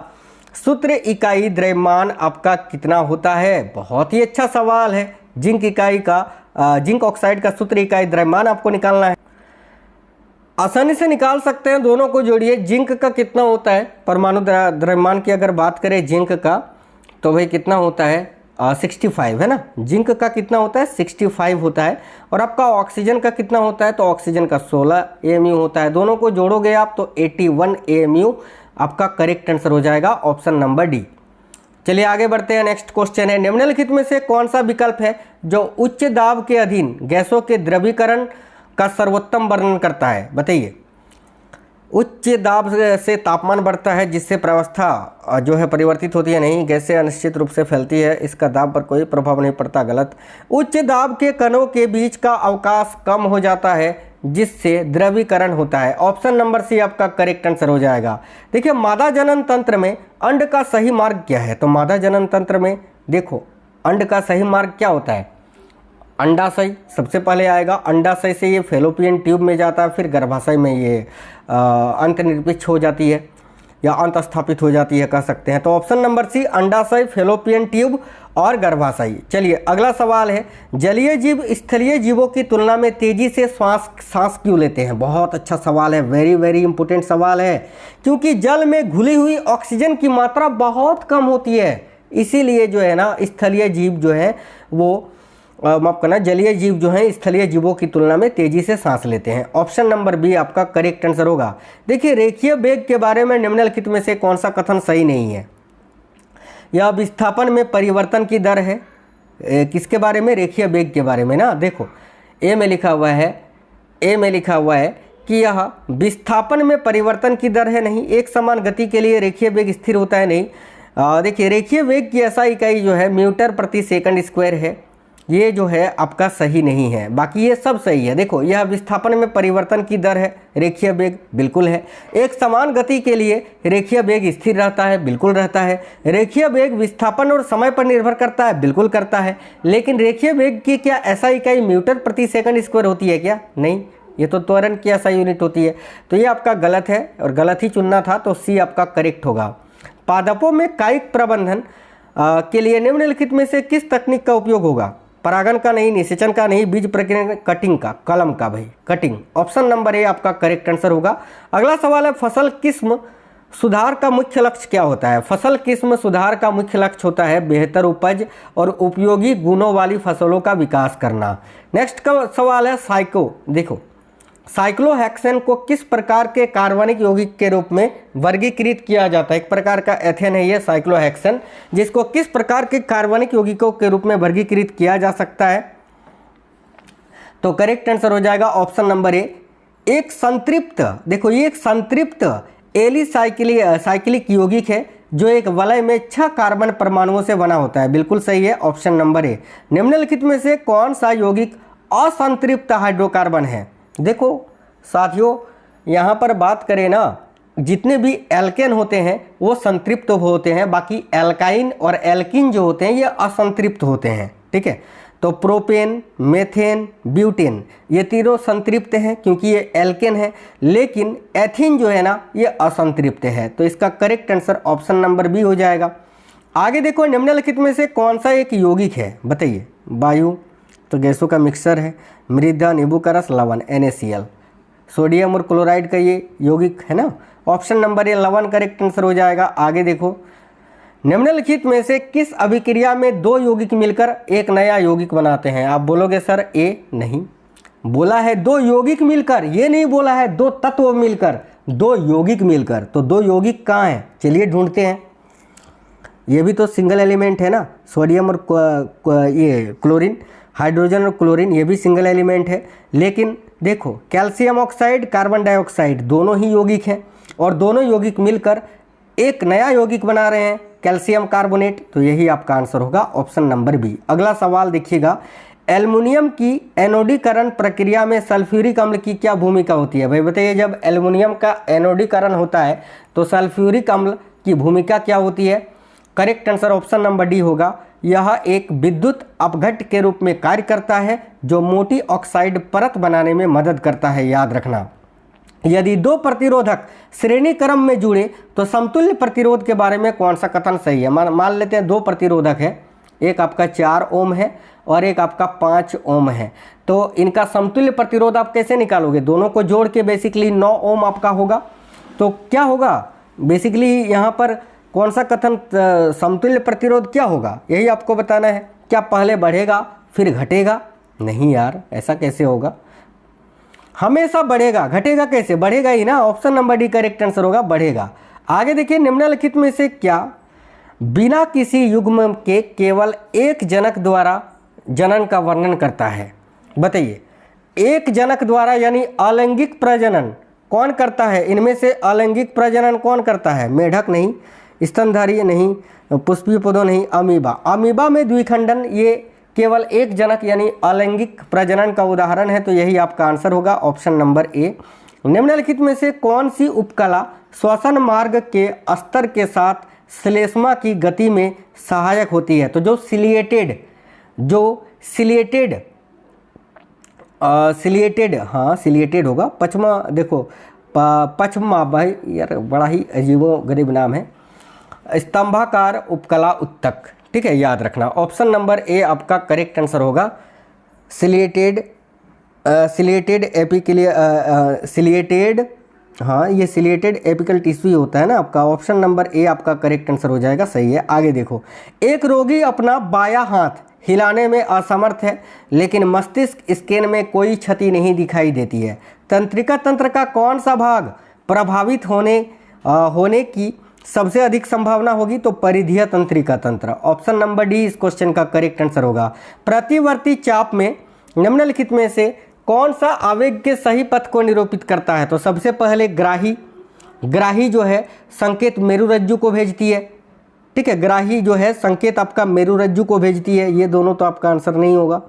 सूत्र इकाई द्रव्यमान आपका कितना होता है। बहुत ही अच्छा सवाल है। जिंक ऑक्साइड का सूत्र इकाई द्रव्यमान आपको निकालना है, आसानी से निकाल सकते हैं, दोनों को जोड़िए। जिंक का कितना होता है, परमाणु द्रव्यमान की अगर बात करें जिंक का, तो भाई कितना होता है 65 है ना। जिंक का कितना होता है 65 होता है। और आपका ऑक्सीजन का कितना होता है, तो ऑक्सीजन का 16 AMU होता है। दोनों को जोड़ोगे आप तो 81 AMU आपका करेक्ट आंसर हो जाएगा, ऑप्शन नंबर डी। चलिए आगे बढ़ते हैं, नेक्स्ट क्वेश्चन है, निम्नलिखित में से कौन सा विकल्प है जो उच्च दाब के अधीन गैसों के द्रवीकरण का सर्वोत्तम वर्णन करता है, बताइए। उच्च दाब से तापमान बढ़ता है जिससे प्रावस्था जो है परिवर्तित होती है, नहीं, गैसें अनिश्चित रूप से फैलती है, इसका दाब पर कोई प्रभाव नहीं पड़ता, गलत। उच्च दाब के कणों के बीच का अवकाश कम हो जाता है जिससे द्रवीकरण होता है, ऑप्शन नंबर सी आपका करेक्ट आंसर हो जाएगा। देखिए मादा जनन तंत्र में अंड का सही मार्ग क्या है, तो मादा जनन तंत्र में देखो अंड का सही मार्ग क्या होता है, अंडाशय सबसे पहले आएगा, अंडाशय से ये फेलोपियन ट्यूब में जाता है, फिर गर्भाशय में ये अंतर्निर्मित हो जाती है या अंत स्थापित हो जाती है कह सकते हैं। तो ऑप्शन नंबर सी अंडाशय, फेलोपियन ट्यूब और गर्भाशय। चलिए अगला सवाल है, जलीय जीव स्थलीय जीवों की तुलना में तेजी से सांस क्यों लेते हैं। बहुत अच्छा सवाल है, वेरी वेरी इंपॉर्टेंट सवाल है, क्योंकि जल में घुली हुई ऑक्सीजन की मात्रा बहुत कम होती है, इसीलिए जो है ना स्थलीय जीव जो है वो माफ करना, जलीय जीव जो हैं स्थलीय जीवों की तुलना में तेजी से सांस लेते हैं, ऑप्शन नंबर बी आपका करेक्ट आंसर होगा। देखिए रेखीय वेग के बारे में निम्नलिखित में से कौन सा कथन सही नहीं है। यह विस्थापन में परिवर्तन की दर है, किसके बारे में, रेखीय वेग के बारे में ना। देखो ए में लिखा हुआ है कि यह विस्थापन में परिवर्तन की दर है, नहीं, एक समान गति के लिए रेखीय वेग स्थिर होता है, नहीं। देखिए रेखीय वेग की ऐसा इकाई जो है मीटर प्रति सेकंड स्क्वायर है, ये जो है आपका सही नहीं है, बाकी ये सब सही है। देखो यह विस्थापन में परिवर्तन की दर है, रेखीय वेग बिल्कुल है। एक समान गति के लिए रेखीय वेग स्थिर रहता है, बिल्कुल रहता है। रेखीय वेग विस्थापन और समय पर निर्भर करता है, बिल्कुल करता है। लेकिन रेखीय वेग की क्या ऐसा इकाई मीटर प्रति सेकंड स्क्वायर होती है क्या, नहीं, ये तो त्वरण की ऐसा यूनिट होती है। तो ये आपका गलत है और गलत ही चुनना था, तो सी आपका करेक्ट होगा। पादपों में कायिक प्रबंधन के लिए निम्नलिखित में से किस तकनीक का उपयोग होगा। परागण का नहीं, निषेचन का नहीं, बीज प्रक्रिया, कटिंग का, कलम का भाई, कटिंग, ऑप्शन नंबर ए आपका करेक्ट आंसर होगा। अगला सवाल है, फसल किस्म सुधार का मुख्य लक्ष्य क्या होता है? फसल किस्म सुधार का मुख्य लक्ष्य होता है बेहतर उपज और उपयोगी गुणों वाली फसलों का विकास करना। नेक्स्ट का सवाल है देखो साइक्लोहेक्सेन को किस प्रकार के कार्बनिक यौगिक के रूप में वर्गीकृत किया जाता है? एक प्रकार का एथेन है ये साइक्लोहेक्सेन, जिसको किस प्रकार के कार्बनिक यौगिकों के रूप में वर्गीकृत किया जा सकता है? तो करेक्ट आंसर हो जाएगा ऑप्शन नंबर ए, एक संतृप्त, देखो ये एक संतृप्त साइक्लिक यौगिक है जो एक वलय में 6 कार्बन परमाणुओं से बना होता है। बिल्कुल सही है, ऑप्शन नंबर ए। निम्नलिखित में से कौन सा यौगिक असंतृप्त हाइड्रोकार्बन है? देखो साथियों, यहाँ पर बात करें ना, जितने भी एल्केन होते हैं वो संतृप्त होते हैं, बाकी एल्काइन और एल्किन जो होते हैं ये असंतृप्त होते हैं। ठीक है, तो प्रोपेन, मेथेन, ब्यूटेन ये तीनों संतृप्त हैं क्योंकि ये एल्केन है, लेकिन एथीन जो है ना ये असंतृप्त है। तो इसका correct answer option number B हो जाएगा। आगे देखो, निम्नलिखित में से कौन सा एक यौगिक है? बताइए। वायु तो गैसों का मिक्सचर है, मृदा, नींबू का रस, लवण NaCl, सोडियम और क्लोराइड का ये यौगिक है ना। ऑप्शन नंबर ए लवण करेक्ट आंसर हो जाएगा। आगे देखो, निम्नलिखित में से किस अभिक्रिया में 2 यौगिक मिलकर एक नया यौगिक बनाते हैं? आप बोलोगे सर ए, नहीं, बोला है 2 यौगिक मिलकर, ये नहीं बोला है 2 तत्व मिलकर, 2 यौगिक मिलकर। तो 2 यौगिक कहाँ हैं? चलिए ढूंढते हैं। ये भी तो सिंगल एलिमेंट है ना, सोडियम और ये क्लोरीन, हाइड्रोजन और क्लोरीन ये भी सिंगल एलिमेंट है। लेकिन देखो कैल्शियम ऑक्साइड, कार्बन डाइऑक्साइड दोनों ही यौगिक हैं और दोनों यौगिक मिलकर एक नया यौगिक बना रहे हैं कैल्शियम कार्बोनेट। तो यही आपका आंसर होगा ऑप्शन नंबर बी। अगला सवाल देखिएगा, एल्युमिनियम की एनोडीकरण प्रक्रिया में सल्फ्यूरिक अम्ल की क्या भूमिका होती है? भाई बताइए, जब एल्युमिनियम का एनोडीकरण होता है तो सल्फ्यूरिक अम्ल की भूमिका क्या होती है? Correct answer option number D होगा। यह एक विद्युत अपघट्ट के रूप में कार्य करता है जो मोटी ऑक्साइड परत बनाने में मदद करता है। याद रखना, यदि 2 प्रतिरोधक श्रेणी क्रम में जुड़े तो समतुल्य प्रतिरोध के बारे में कौन सा कथन सही है? मान लेते हैं 2 प्रतिरोधक है, एक आपका 4 ओम है और एक आपका 5 ओम है, तो इनका समतुल्य प्रतिरोध आप कैसे निकालोगे? दोनों को जोड़ के बेसिकली 9 ओम आपका होगा। तो क्या होगा बेसिकली यहाँ पर कौन सा कथन समतुल्य प्रतिरोध क्या होगा, यही आपको बताना है। क्या पहले बढ़ेगा फिर घटेगा? नहीं यार, ऐसा कैसे होगा? हमेशा बढ़ेगा, घटेगा कैसे? बढ़ेगा ही ना। Option number D correct answer होगा, बढ़ेगा। आगे देखिए, निम्नलिखित में से क्या बिना किसी युग्म के केवल एक जनक द्वारा जनन का वर्णन करता है? बताइए। एक जनक द्वारा यानी अलैंगिक प्रजनन कौन करता है? इनमें से अलैंगिक प्रजनन कौन करता है? मेढक नहीं, स्तनधारी नहीं, पुष्पीय पौधों नहीं, अमीबा। अमीबा में द्विखंडन ये केवल एक जनक यानी अलैंगिक प्रजनन का उदाहरण है। तो यही आपका आंसर होगा ऑप्शन नंबर ए। निम्नलिखित में से कौन सी उपकला श्वसन मार्ग के स्तर के साथ श्लेष्मा की गति में सहायक होती है? तो जो सिलिएटेड होगा। पचमा, देखो पचमा, भाई यार बड़ा ही अजीबो गरीब नाम है, स्तंभाकार उपकला उत्तक। ठीक है, याद रखना। ऑप्शन नंबर ए आपका करेक्ट आंसर होगा। सिलिएटेड ये सिलिएटेड एपिकल टिश्यू होता है ना आपका। ऑप्शन नंबर ए आपका करेक्ट आंसर हो जाएगा, सही है। आगे देखो, एक रोगी अपना बायां हाथ हिलाने में असमर्थ है लेकिन मस्तिष्क स्कैन में कोई क्षति नहीं दिखाई देती है। तंत्रिका तंत्र का कौन सा भाग प्रभावित होने की सबसे अधिक संभावना होगी? तो परिधीय तंत्रिका तंत्र। ऑप्शन नंबर डी इस क्वेश्चन का करेक्ट आंसर होगा। प्रतिवर्ती चाप में निम्नलिखित में से कौन सा आवेग के सही पथ को निरूपित करता है? तो सबसे पहले ग्राही जो है संकेत मेरुरज्जु को भेजती है। ठीक है, ग्राही जो है संकेत आपका मेरुरज्जु को भेजती है। ये दोनों तो आपका आंसर नहीं होगा।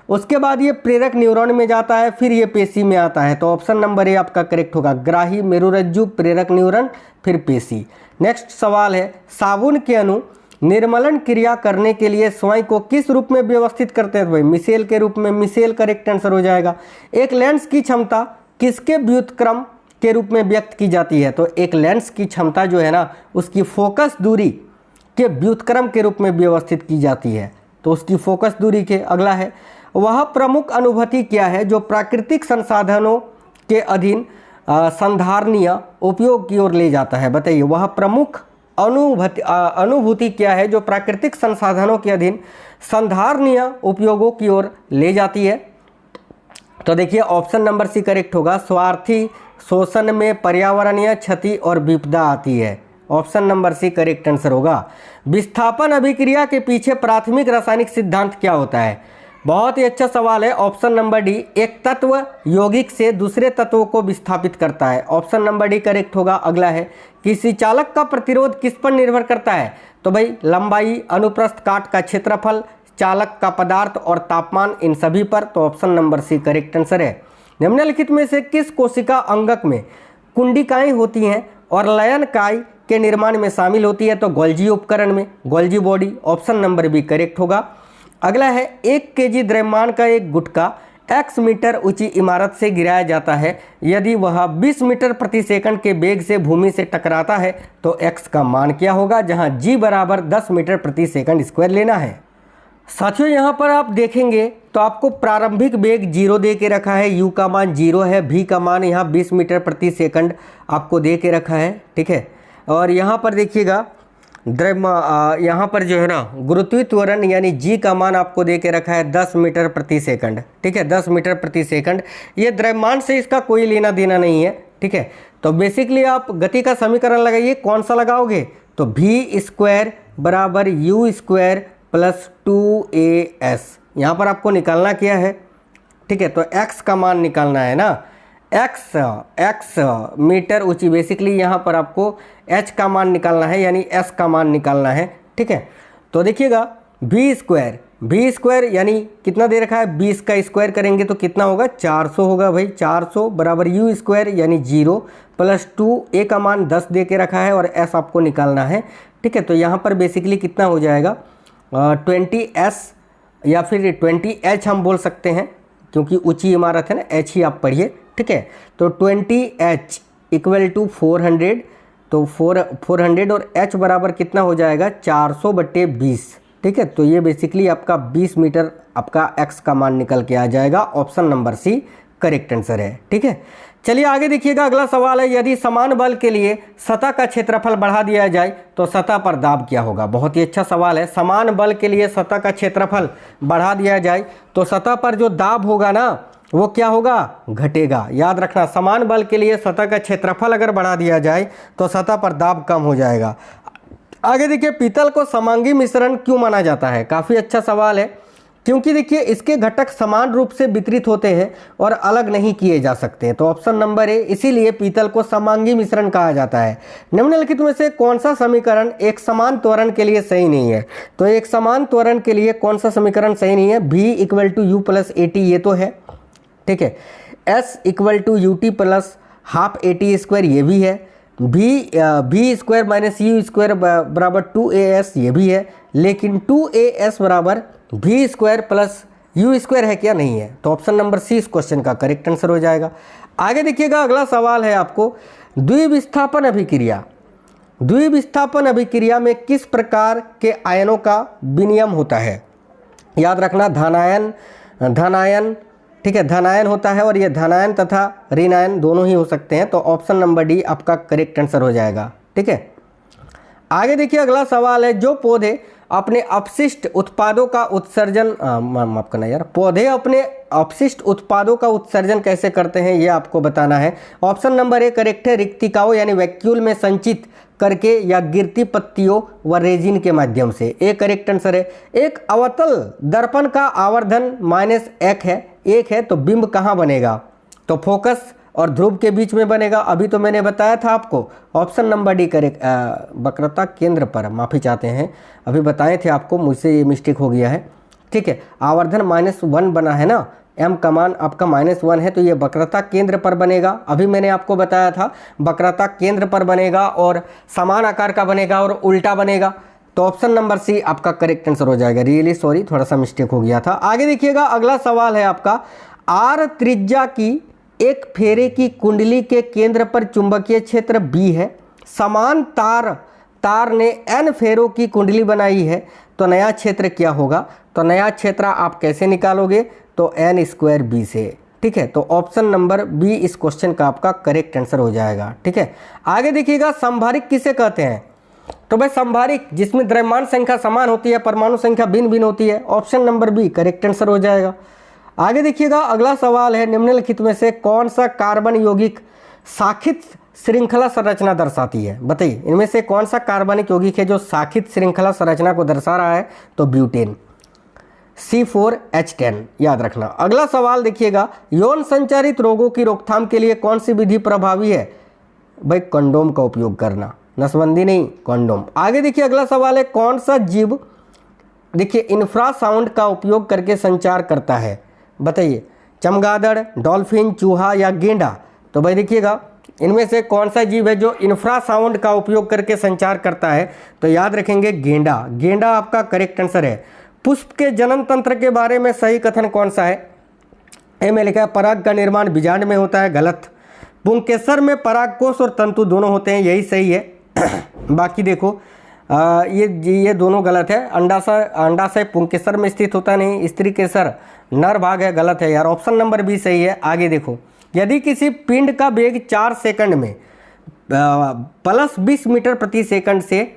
उसके बाद ये प्रेरक न्यूरॉन में जाता है, फिर ये पेशी में आता है। तो ऑप्शन नंबर ए आपका करेक्ट होगा। ग्राही, मेरुरज्जु, प्रेरक न्यूरॉन, फिर पेशी। नेक्स्ट सवाल है, साबुन के अणु निर्मलन क्रिया करने के लिए स्वयं को किस रूप में व्यवस्थित करते हैं? भाई मिसेल के रूप में। मिसेल करेक्ट आंसर हो जाएगा। एक लेंस की क्षमता किसके व्युत्क्रम के रूप में व्यक्त की जाती है? तो एक लेंस की क्षमता जो है ना उसकी फोकस दूरी के व्युत्क्रम के रूप में व्यवस्थित की जाती है। तो उसकी फोकस दूरी के। अगला है, वह प्रमुख अनुभूति क्या है जो प्राकृतिक संसाधनों के अधीन संधारणीय उपयोग की ओर ले जाता है? बताइए, वह प्रमुख अनुभूति क्या है जो प्राकृतिक संसाधनों के अधीन संधारणीय उपयोगों की ओर ले जाती है? तो देखिए ऑप्शन नंबर सी करेक्ट होगा। स्वार्थी शोषण में पर्यावरणीय क्षति और विपदा आती है। Option number C correct answer होगा। विस्थापन अभिक्रिया के पीछे प्राथमिक रासायनिक सिद्धांत क्या होता है? बहुत ही अच्छा सवाल है। ऑप्शन नंबर डी, एक तत्व यौगिक से दूसरे तत्वों को विस्थापित करता है। ऑप्शन नंबर डी करेक्ट होगा। अगला है, किसी चालक का प्रतिरोध किस पर निर्भर करता है? तो भाई लंबाई, अनुप्रस्थ काट का क्षेत्रफल, चालक का पदार्थ और तापमान, इन सभी पर। तो option number C correct answer है। निम्नलिखित में से किस कोशिका अंगक में कुंडिकाएं होती हैं और लयन काय के निर्माण में शामिल होती है? तो गोल्जी उपकरण में, Golgi body. Option number B correct होगा। अगला है, 1 केजी द्रव्यमान का एक गुटका x मीटर ऊंची इमारत से गिराया जाता है। यदि वह 20 मीटर प्रति सेकंड के वेग से भूमि से टकराता है तो x का मान क्या होगा? जहां g बराबर 10 मीटर प्रति सेकंड स्क्वायर लेना है। साथियों यहाँ पर आप देखेंगे तो आपको प्रारंभिक वेग 0 दे के रखा है, u का मान 0 है, v का मान यहाँ 20 मीटर प्रति सेकंड आपको दे के रखा है, ठीक है। और यहाँ पर देखिएगा यहाँ पर जो है ना गुरुत्वीय त्वरण यानी g का मान आपको दे के रखा है 10 मीटर प्रति सेकंड, ठीक है, 10 मीटर प्रति सेकंड। ये द्रव्यमान से इसका कोई लेना देना नहीं है, ठीक है। तो बेसिकली आप गति का समीकरण लगाइए, कौन सा लगाओगे? तो v स्क्वायर बराबर u स्क्वायर प्लस 2as। यहाँ पर आपको निकालना क्या है, ठीक है, तो x का मान निकालना है ना। x मीटर ऊंची, बेसिकली यहाँ पर आपको h का मान निकालना है यानी s का मान निकालना है, ठीक है। तो देखिएगा v स्क्वायर यानी कितना दे रखा है? 20 का स्क्वायर करेंगे तो कितना होगा? 400 होगा भाई। 400 बराबर u स्क्वायर यानी 0 प्लस 2, a का मान 10 दे के रखा है और s आपको निकालना है, ठीक है। तो यहाँ पर बेसिकली कितना हो जाएगा? 20s या फिर 20h हम बोल सकते हैं, क्योंकि ऊंची इमारत है ना, h ही आप पढ़िए, ठीक है। तो 20h इक्वल टू 400, तो 400 और h बराबर कितना हो जाएगा? 400/20, ठीक है। तो ये बेसिकली आपका 20 मीटर आपका x का मान निकल के आ जाएगा। Option number C correct answer है, ठीक है। चलिए आगे देखिएगा, अगला सवाल है, यदि समान बल के लिए सतह का क्षेत्रफल बढ़ा दिया जाए तो सतह पर दाब क्या होगा? बहुत ही अच्छा सवाल है। समान बल के लिए सतह का क्षेत्रफल बढ़ा दिया जाए तो सतह पर जो दाब होगा ना वो क्या होगा? घटेगा। याद रखना, समान बल के लिए सतह का क्षेत्रफल अगर बढ़ा दिया जाए तो सतह पर दाब कम हो जाएगा। आगे देखिए, पीतल को समांगी मिश्रण क्यों माना जाता है? काफ़ी अच्छा सवाल है, क्योंकि देखिए इसके घटक समान रूप से वितरित होते हैं और अलग नहीं किए जा सकते। तो ऑप्शन नंबर ए, इसीलिए पीतल को समांगी मिश्रण कहा जाता है। निम्नलिखित में से कौन सा समीकरण एक समान त्वरण के लिए सही नहीं है? तो एक समान त्वरण के लिए कौन सा समीकरण सही नहीं है? v equal to u plus a t, ये तो है, ठीक है। s equal to u t plus half a t square, ये भी है। v square minus u square बराबर 2as, ये भी है। लेकिन 2as बराबर v square plus u square है क्या? नहीं है। तो ऑप्शन नंबर सी इस क्वेश्चन का करेक्ट आंसर हो जाएगा। आगे देखिएगा, अगला सवाल है आपको, द्विविस्थापन अभिक्रिया। द्विविस्थापन अभिक्रिया में किस प्रकार के आयनों का विनिमय होता है? याद रखना, धनायन, ठीक है, धनायन होता है और ये धनायन तथा ऋणायन दोनों ही हो सकते हैं। तो ऑप्शन नंबर डी आपका करेक्ट आंसर हो जाएगा, ठीक है। आगे देखिए, अगला सवाल है, जो पौधे अपने अपशिष्ट उत्पादों का उत्सर्जन माफ करना यार, पौधे अपने अपशिष्ट उत्पादों का उत्सर्जन कैसे करते हैं, ये आपको बताना है। ऑप्शन नंबर ए करेक्ट है, रिक्तिकाओं यानी वैक्यूल में संचित करके या गिरती पत्तियों व रेजिन के माध्यम से। ए करेक्ट आंसर है। एक अवतल दर्पण का आवर्धन -1 है, तो बिंब कहाँ बनेगा? तो फोकस और ध्रुव के बीच में बनेगा। अभी तो मैंने बताया था आपको, ऑप्शन नंबर डी करेक्ट, वक्रता केंद्र पर, माफ़ी चाहते हैं, अभी बताए थे आपको, मुझसे ये मिस्टेक हो गया है, ठीक है। आवर्धन -1 बना है ना, m का मान आपका -1 है, तो ये वक्रता केंद्र पर बनेगा। अभी मैंने आपको बताया था वक्रता केंद्र पर बनेगा और समान आकार का बनेगा और उल्टा बनेगा। तो ऑप्शन नंबर सी आपका करेक्ट आंसर हो जाएगा। रियली सॉरी, थोड़ा सा मिस्टेक हो गया था। आगे देखिएगा, अगला सवाल है आपका, r त्रिज्या की एक फेरे की कुंडली के केंद्र पर चुंबकीय क्षेत्र B है। समान तार ने n फेरों की कुंडली बनाई है, तो नया क्षेत्र क्या होगा? तो नया क्षेत्र आप कैसे निकालोगे? तो n स्क्वायर B से, ठीक है, तो ऑप्शन नंबर बी इस क्वेश्चन का आपका करेक्ट आंसर हो जाएगा। ठीक है, आगे देखिएगा, संभारिक किसे कहते हैं? तो भाई संभारिक जिसमें द्रव्यमान संख्या समान होती है, परमाणु संख्या भिन्न भिन्न होती है, option number B correct answer हो जाएगा। आगे देखिएगा, अगला सवाल है, निम्नलिखित में से कौन सा कार्बन यौगिक शाखित श्रृंखला संरचना दर्शाती है? बताइए, इनमें से कौन सा कार्बनिक यौगिक है जो शाखित श्रृंखला संरचना को दर्शा रहा है? तो ब्यूटेन, C4H10 याद रखना। अगला सवाल देखिएगा, यौन संचारित रोगों की रोकथाम के लिए कौन सी विधि प्रभावी है? भाई कंडोम का उपयोग करना, नसबंदी नहीं, कंडोम। आगे देखिए, अगला सवाल है, कौन सा जीव देखिए इंफ्रासाउंड का उपयोग करके संचार करता है? बताइए, चमगादड़, डॉल्फिन, चूहा या गेंडा? तो भाई देखिएगा, इनमें से कौन सा जीव है जो इंफ्रासाउंड का उपयोग करके संचार करता है? तो याद रखेंगे गेंडा, गेंडा आपका करेक्ट आंसर है। पुष्प के जनन तंत्र के बारे में सही कथन कौन सा है? ए में लिखा है पराग का निर्माण बीजांड में होता है, गलत। पुंकेसर में परागकोश और तंतु दोनों होते हैं, यही सही है। बाकी देखो ये दोनों गलत है। अंडाशय पुंकेसर में स्थित होता नहीं, स्त्री केसर नर भाग है, गलत है यार, ऑप्शन नंबर बी सही है। आगे देखो, यदि किसी पिंड का वेग 4 सेकंड में प्लस 20 मीटर प्रति सेकंड से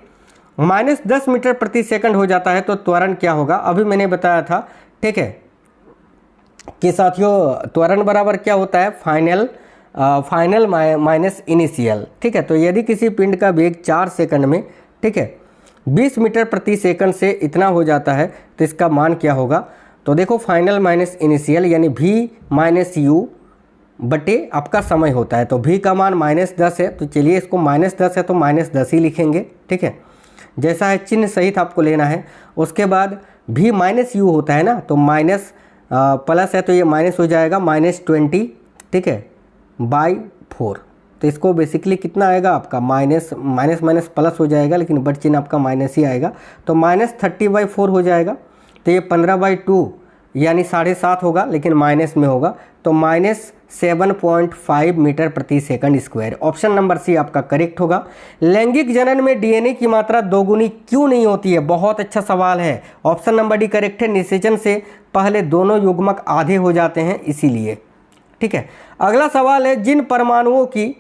माइनस 10 मीटर प्रति सेकंड हो जाता है तो त्वरण क्या होगा? अभी मैंने बताया था, ठीक है, कि साथियों त्वरण बराबर क्या होता है? Final minus initial. ठीक है, तो यदि किसी पिंड का वेग 4 सेकंड में, ठीक है, 20 मीटर प्रति सेकंड से इतना हो जाता है तो इसका मान क्या होगा? तो देखो, फाइनल माइनस इनिशियल यानी v माइनस यू बटे आपका समय होता है, तो v का मान -10 है, तो चलिए इसको -10 है तो -10 ही लिखेंगे। ठीक है, जैसा है चिन्ह सहित आपको लेना है। उसके बाद v माइनस यू होता है ना, तो माइनस प्लस है तो ये माइनस हो जाएगा -20, ठीक है, बाई 4। तो इसको बेसिकली कितना आएगा आपका? माइनस माइनस प्लस हो जाएगा, लेकिन बट चिन्ह आपका माइनस ही आएगा, तो -30/4 हो जाएगा। तो ये 15/2 यानी 7.5 होगा, लेकिन माइनस में होगा, तो -7.5 मीटर प्रति second square. Option number C आपका करेक्ट होगा। लैंगिक जनन में डीएनए की मात्रा दोगुनी क्यों नहीं होती है? बहुत अच्छा सवाल है, ऑप्शन नंबर डी करेक्ट है। निषेचन से पहले दोनों युग्मक आधे हो जाते हैं, इसीलिए। ठीक है, अगला सवाल है, जिन परमाणुओं की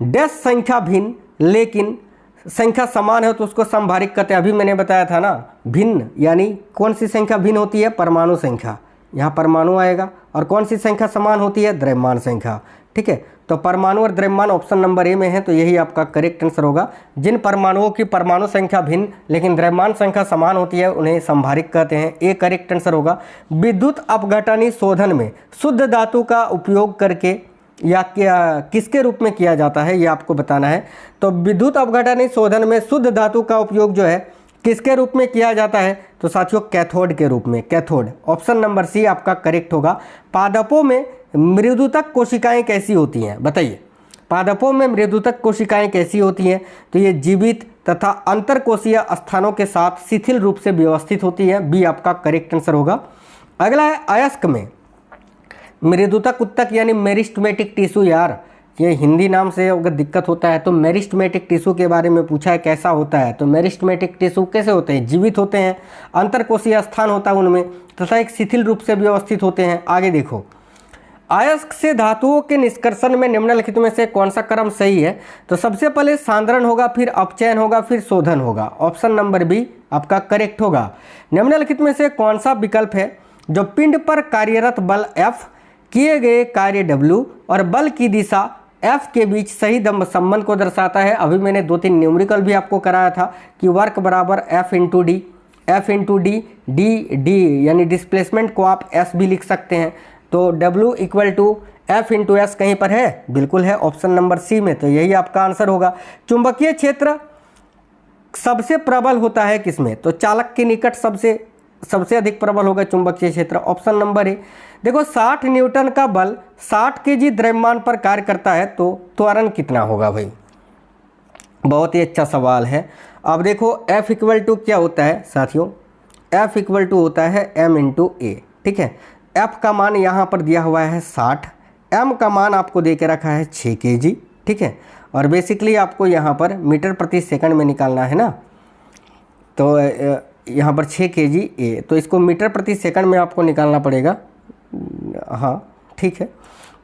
डैश संख्या भिन्न लेकिन संख्या समान है तो उसको संभारिक कहते हैं। अभी मैंने बताया था ना, भिन्न यानी कौन सी संख्या भिन्न होती है? परमाणु संख्या, यहाँ परमाणु आएगा। और कौन सी संख्या समान होती है? द्रव्यमान संख्या। ठीक है, तो परमाणु और द्रव्यमान ऑप्शन नंबर ए में है, तो यही आपका करेक्ट आंसर होगा। जिन परमाणुओं की परमाणु संख्या भिन्न लेकिन द्रव्यमान संख्या समान होती है उन्हें संभारिक कहते हैं, ए करेक्ट आंसर होगा। विद्युत अपघटनी शोधन में शुद्ध धातु का उपयोग करके या क्या किसके रूप में किया जाता है, ये आपको बताना है। तो विद्युत अपघटनी शोधन में शुद्ध धातु का उपयोग जो है किसके रूप में किया जाता है? तो साथियों कैथोड के रूप में, कैथोड, ऑप्शन नंबर सी आपका करेक्ट होगा। पादपों में मृदुतक कोशिकाएं कैसी होती हैं? बताइए, पादपों में मृदुतक कोशिकाएं कैसी होती हैं? तो ये जीवित तथा अंतरकोशीय स्थानों के साथ शिथिल रूप से व्यवस्थित होती है, बी आपका करेक्ट आंसर होगा। अगला है, अयस्क में मृदुतक उत्तक यानी मेरिस्टमेटिक टिश्यू। यार ये हिंदी नाम से अगर दिक्कत होता है तो मेरिस्टमेटिक टिश्यू के बारे में पूछा है, कैसा होता है? तो मेरिस्टमेटिक टिश्यू कैसे होते हैं? जीवित होते हैं, अंतरकोशीय स्थान होता है उनमें, तथा एक शिथिल रूप से व्यवस्थित होते हैं। आगे देखो, अयस्क से धातुओं के निष्कर्षण में निम्नलिखित में से कौन सा क्रम सही है? तो सबसे पहले सांद्रण होगा, फिर अपचयन होगा, फिर शोधन होगा, ऑप्शन नंबर बी आपका करेक्ट होगा। निम्नलिखित में से कौन सा विकल्प है जो पिंड पर कार्यरत बल F, किए गए कार्य W और बल की दिशा F के बीच सही संबंध को दर्शाता है? अभी मैंने 2-3 न्यूमेरिकल भी आपको कराया था कि वर्क बराबर F इंटू डी, डी यानी डिस्प्लेसमेंट को आप S भी लिख सकते हैं, तो W equal to F into S कहीं पर है? बिल्कुल है, ऑप्शन नंबर सी में, तो यही आपका आंसर होगा। चुंबकीय क्षेत्र सबसे प्रबल होता है किसमें? तो चालक के निकट सबसे अधिक प्रबल होगा चुंबकीय क्षेत्र, ऑप्शन नंबर ए। देखो, 60 न्यूटन का बल 60 केजी द्रव्यमान पर कार्य करता है तो त्वरण कितना होगा? भाई बहुत ही अच्छा सवाल है। अब देखो, F इक्वल टू क्या होता है साथियों? F इक्वल टू होता है m इंटू ए। ठीक है, F का मान यहाँ पर दिया हुआ है 60, m का मान आपको दे के रखा है 6 kg। ठीक है, और बेसिकली आपको यहाँ पर मीटर प्रति सेकंड में निकालना है ना, तो यहाँ पर 6 kg ए, तो इसको मीटर प्रति सेकंड में आपको निकालना पड़ेगा। हाँ ठीक है।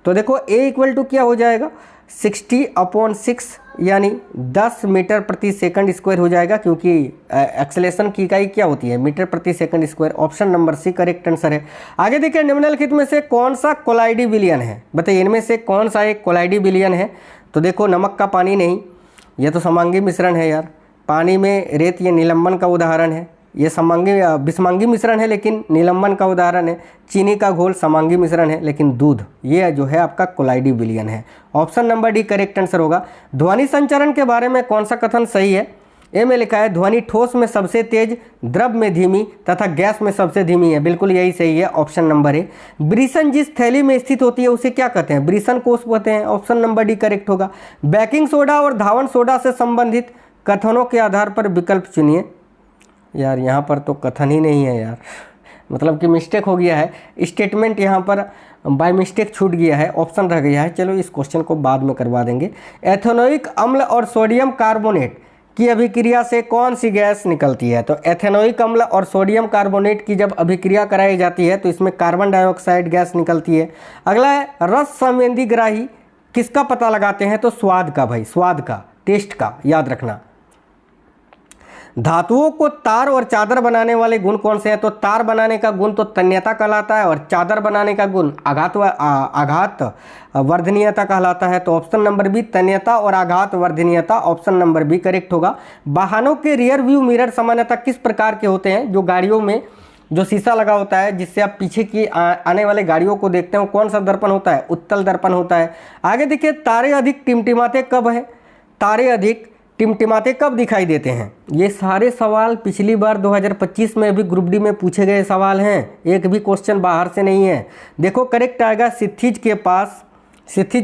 तो देखो A इक्वल टू क्या हो जाएगा, 60/6 यानी 10 मीटर प्रति सेकंड स्क्वायर हो जाएगा, क्योंकि एक्सेलेरेशन की इकाई क्या होती है, मीटर प्रति second square. Option number C correct answer है। आगे देखिए, निम्नलिखित में से कौन सा कोलाइडी विलयन है, बताइए इनमें से कौन सा एक कोलाइडी विलयन है। तो देखो, नमक का पानी नहीं, यह तो समांगी मिश्रण है यार। पानी में रेत, ये निलंबन का उदाहरण है। ये विषमांगी मिश्रण है लेकिन निलंबन का उदाहरण है। चीनी का घोल समांगी मिश्रण है लेकिन दूध, ये जो है आपका कोलाइडी विलयन है। Option number D correct answer होगा। ध्वनि संचरण के बारे में कौन सा कथन सही है। ए में लिखा है ध्वनि ठोस में सबसे तेज, द्रव में धीमी तथा गैस में सबसे धीमी है। बिल्कुल यही सही है, ऑप्शन नंबर ए। ब्रीसन जिस थैली में स्थित होती है उसे क्या कहते हैं, ब्रीसन कोष कहते हैं। ऑप्शन नंबर डी करेक्ट होगा। बेकिंग सोडा और धावन सोडा से संबंधित कथनों के आधार पर विकल्प चुनिए। यार यहाँ पर तो कथन ही नहीं है यार, मतलब कि मिस्टेक हो गया है, स्टेटमेंट यहाँ पर बाय मिस्टेक छूट गया है, ऑप्शन रह गया है। चलो इस क्वेश्चन को बाद में करवा देंगे। एथेनोइक अम्ल और सोडियम कार्बोनेट की अभिक्रिया से कौन सी गैस निकलती है। तो एथेनोइक अम्ल और सोडियम कार्बोनेट की जब अभिक्रिया कराई जाती है तो इसमें कार्बन डाइऑक्साइड गैस निकलती है। अगला है रस संवेदीग्राही किसका पता लगाते हैं, तो स्वाद का, भाई स्वाद का, टेस्ट का, याद रखना। धातुओं को तार और चादर बनाने वाले गुण कौन से हैं, तो तार बनाने का गुण तो तन्यता कहलाता है और चादर बनाने का गुण आघात वर्धनीयता कहलाता है। तो ऑप्शन नंबर बी तन्यता और आघात वर्धनीयता, ऑप्शन नंबर बी करेक्ट होगा। वाहनों के रियर व्यू मिरर सामान्यतः किस प्रकार के होते हैं, जो गाड़ियों में जो शीशा लगा होता है जिससे आप पीछे की आने वाले गाड़ियों को देखते हैं, कौन सा दर्पण होता है, उत्तल दर्पण होता है। आगे देखिए, तारे अधिक टिमटिमाते कब हैं, तारे अधिक टिमटिमाते कब दिखाई देते हैं। ये सारे सवाल पिछली बार 2025 में भी ग्रुप डी में पूछे गए सवाल हैं, एक भी क्वेश्चन बाहर से नहीं है। देखो करेक्ट आएगा सिथिज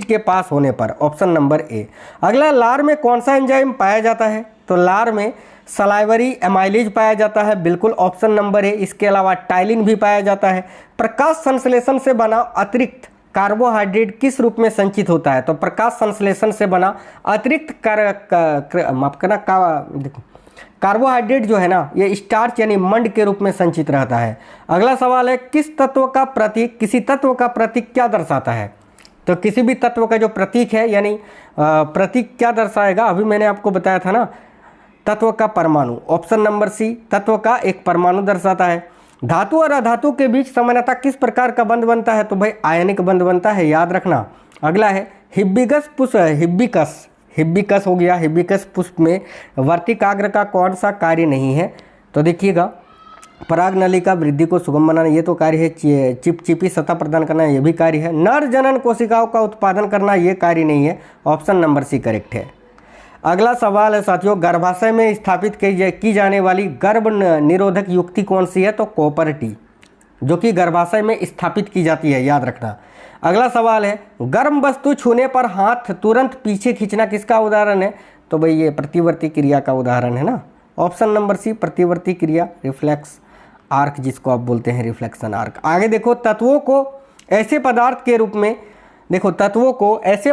के पास होने पर, ऑप्शन नंबर ए। अगला, लार में कौन सा एंजाइम पाया जाता है, तो लार में सलाइवरी एमाइलेज पाया जाता है, बिल्कुल ऑप्शन नंबर ए। इसके अलावा टाइलिन भी पाया जाता है। प्रकाश संश्लेषण से बना अतिरिक्त कार्बोहाइड्रेट किस रूप में संचित होता है, तो प्रकाश संश्लेषण से बना अतिरिक्त कार्बोहाइड्रेट जो है ना, ये स्टार्च यानी मंड के रूप में संचित रहता है। अगला सवाल है, किसी तत्व का प्रतीक क्या दर्शाता है, तो किसी भी तत्व का जो प्रतीक है यानी प्रतीक क्या दर्शाएगा, अभी मैंने आपको बताया था ना, तत्व का परमाणु, ऑप्शन नंबर सी, तत्व का एक परमाणु दर्शाता है। धातु और अधातु के बीच सामान्यतः किस प्रकार का बंध बनता है, तो भाई आयनिक बंध बनता है, याद रखना। अगला है हिब्बिकस पुष्प, हिब्बिकस हो गया। हिब्बिकस पुष्प में वर्तिकाग्र का कौन सा कार्य नहीं है, तो देखिएगा, पराग नली का वृद्धि को सुगम बनाना, ये तो कार्य है। चिपचिपी सतह प्रदान करना, ये भी कार्य है। नर जनन कोशिकाओं का उत्पादन करना, ये कार्य नहीं है, ऑप्शन नंबर सी करेक्ट है। अगला सवाल है साथियों, गर्भाशय में स्थापित की जाने वाली गर्भ निरोधक युक्ति कौन सी है, तो कॉपर टी, जो कि गर्भाशय में स्थापित की जाती है, याद रखना। अगला सवाल है, गर्म वस्तु छूने पर हाथ तुरंत पीछे खींचना किसका उदाहरण है, तो भाई ये प्रतिवर्ती क्रिया का उदाहरण है ना, ऑप्शन नंबर सी प्रतिवर्ती क्रिया, रिफ्लेक्स आर्क जिसको आप बोलते हैं, रिफ्लेक्शन आर्क। आगे देखो, तत्वों को ऐसे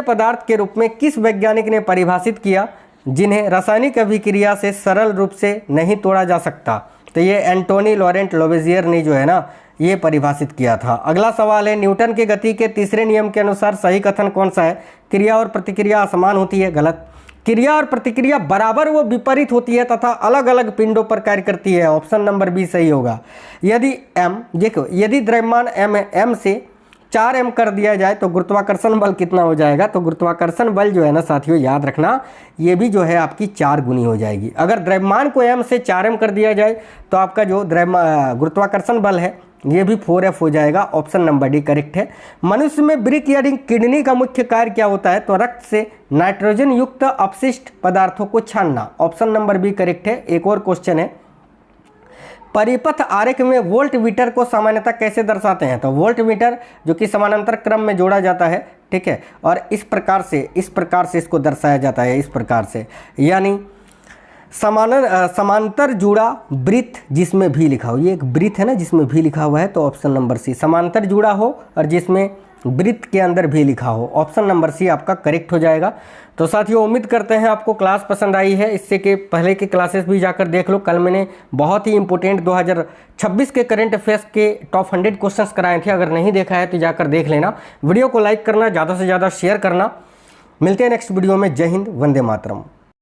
पदार्थ के रूप में किस वैज्ञानिक ने परिभाषित किया जिन्हें रासायनिक अभिक्रिया से सरल रूप से नहीं तोड़ा जा सकता, तो ये एंटोनी लॉरेंट लोवेजियर ने जो है ना, ये परिभाषित किया था। अगला सवाल है, न्यूटन के गति के तीसरे नियम के अनुसार सही कथन कौन सा है, क्रिया और प्रतिक्रिया असमान होती है, गलत। क्रिया और प्रतिक्रिया बराबर व विपरीत होती है तथा अलग अलग पिंडों पर कार्य करती है, ऑप्शन नंबर बी सही होगा। यदि द्रव्यमान m से 4m कर दिया जाए तो गुरुत्वाकर्षण बल कितना हो जाएगा, तो गुरुत्वाकर्षण बल जो है ना साथियों, याद रखना, ये भी जो है आपकी 4 गुनी हो जाएगी। अगर द्रव्यमान को m से 4m कर दिया जाए तो आपका जो गुरुत्वाकर्षण बल है ये भी 4f हो जाएगा, ऑप्शन नंबर डी करेक्ट है। मनुष्य में वृक्क यानी किडनी का मुख्य कार्य क्या होता है, तो रक्त से नाइट्रोजन युक्त अपशिष्ट पदार्थों को छानना, ऑप्शन नंबर बी करेक्ट है। एक और क्वेश्चन है, परिपथ आरेख में वोल्ट मीटर को सामान्यतः कैसे दर्शाते हैं, तो वोल्ट मीटर जो कि समानांतर क्रम में जोड़ा जाता है, ठीक है, और इस प्रकार से इसको दर्शाया जाता है, इस प्रकार से, यानी समांतर जुड़ा वृत्त जिसमें भी लिखा हो, ये एक वृत्त है ना जिसमें भी लिखा हुआ है, तो ऑप्शन नंबर सी समांतर जुड़ा हो और जिसमें वृत्त के अंदर भी लिखा हो। ऑप्शन नंबर सी आपका करेक्ट हो जाएगा। तो साथियों उम्मीद करते हैं आपको क्लास पसंद आई है। इससे के पहले के क्लासेस भी जाकर देख लो। कल मैंने बहुत ही इंपॉर्टेंट 2026 के करंट अफेयर्स के टॉप 100 क्वेश्चंस कराए थे। अगर नहीं देखा है तो जाकर देख लेना। वीडियो को लाइक करना, ज़्यादा से ज़्यादा शेयर करना। मिलते हैं नेक्स्ट वीडियो में। जय हिंद, वंदे मातरम।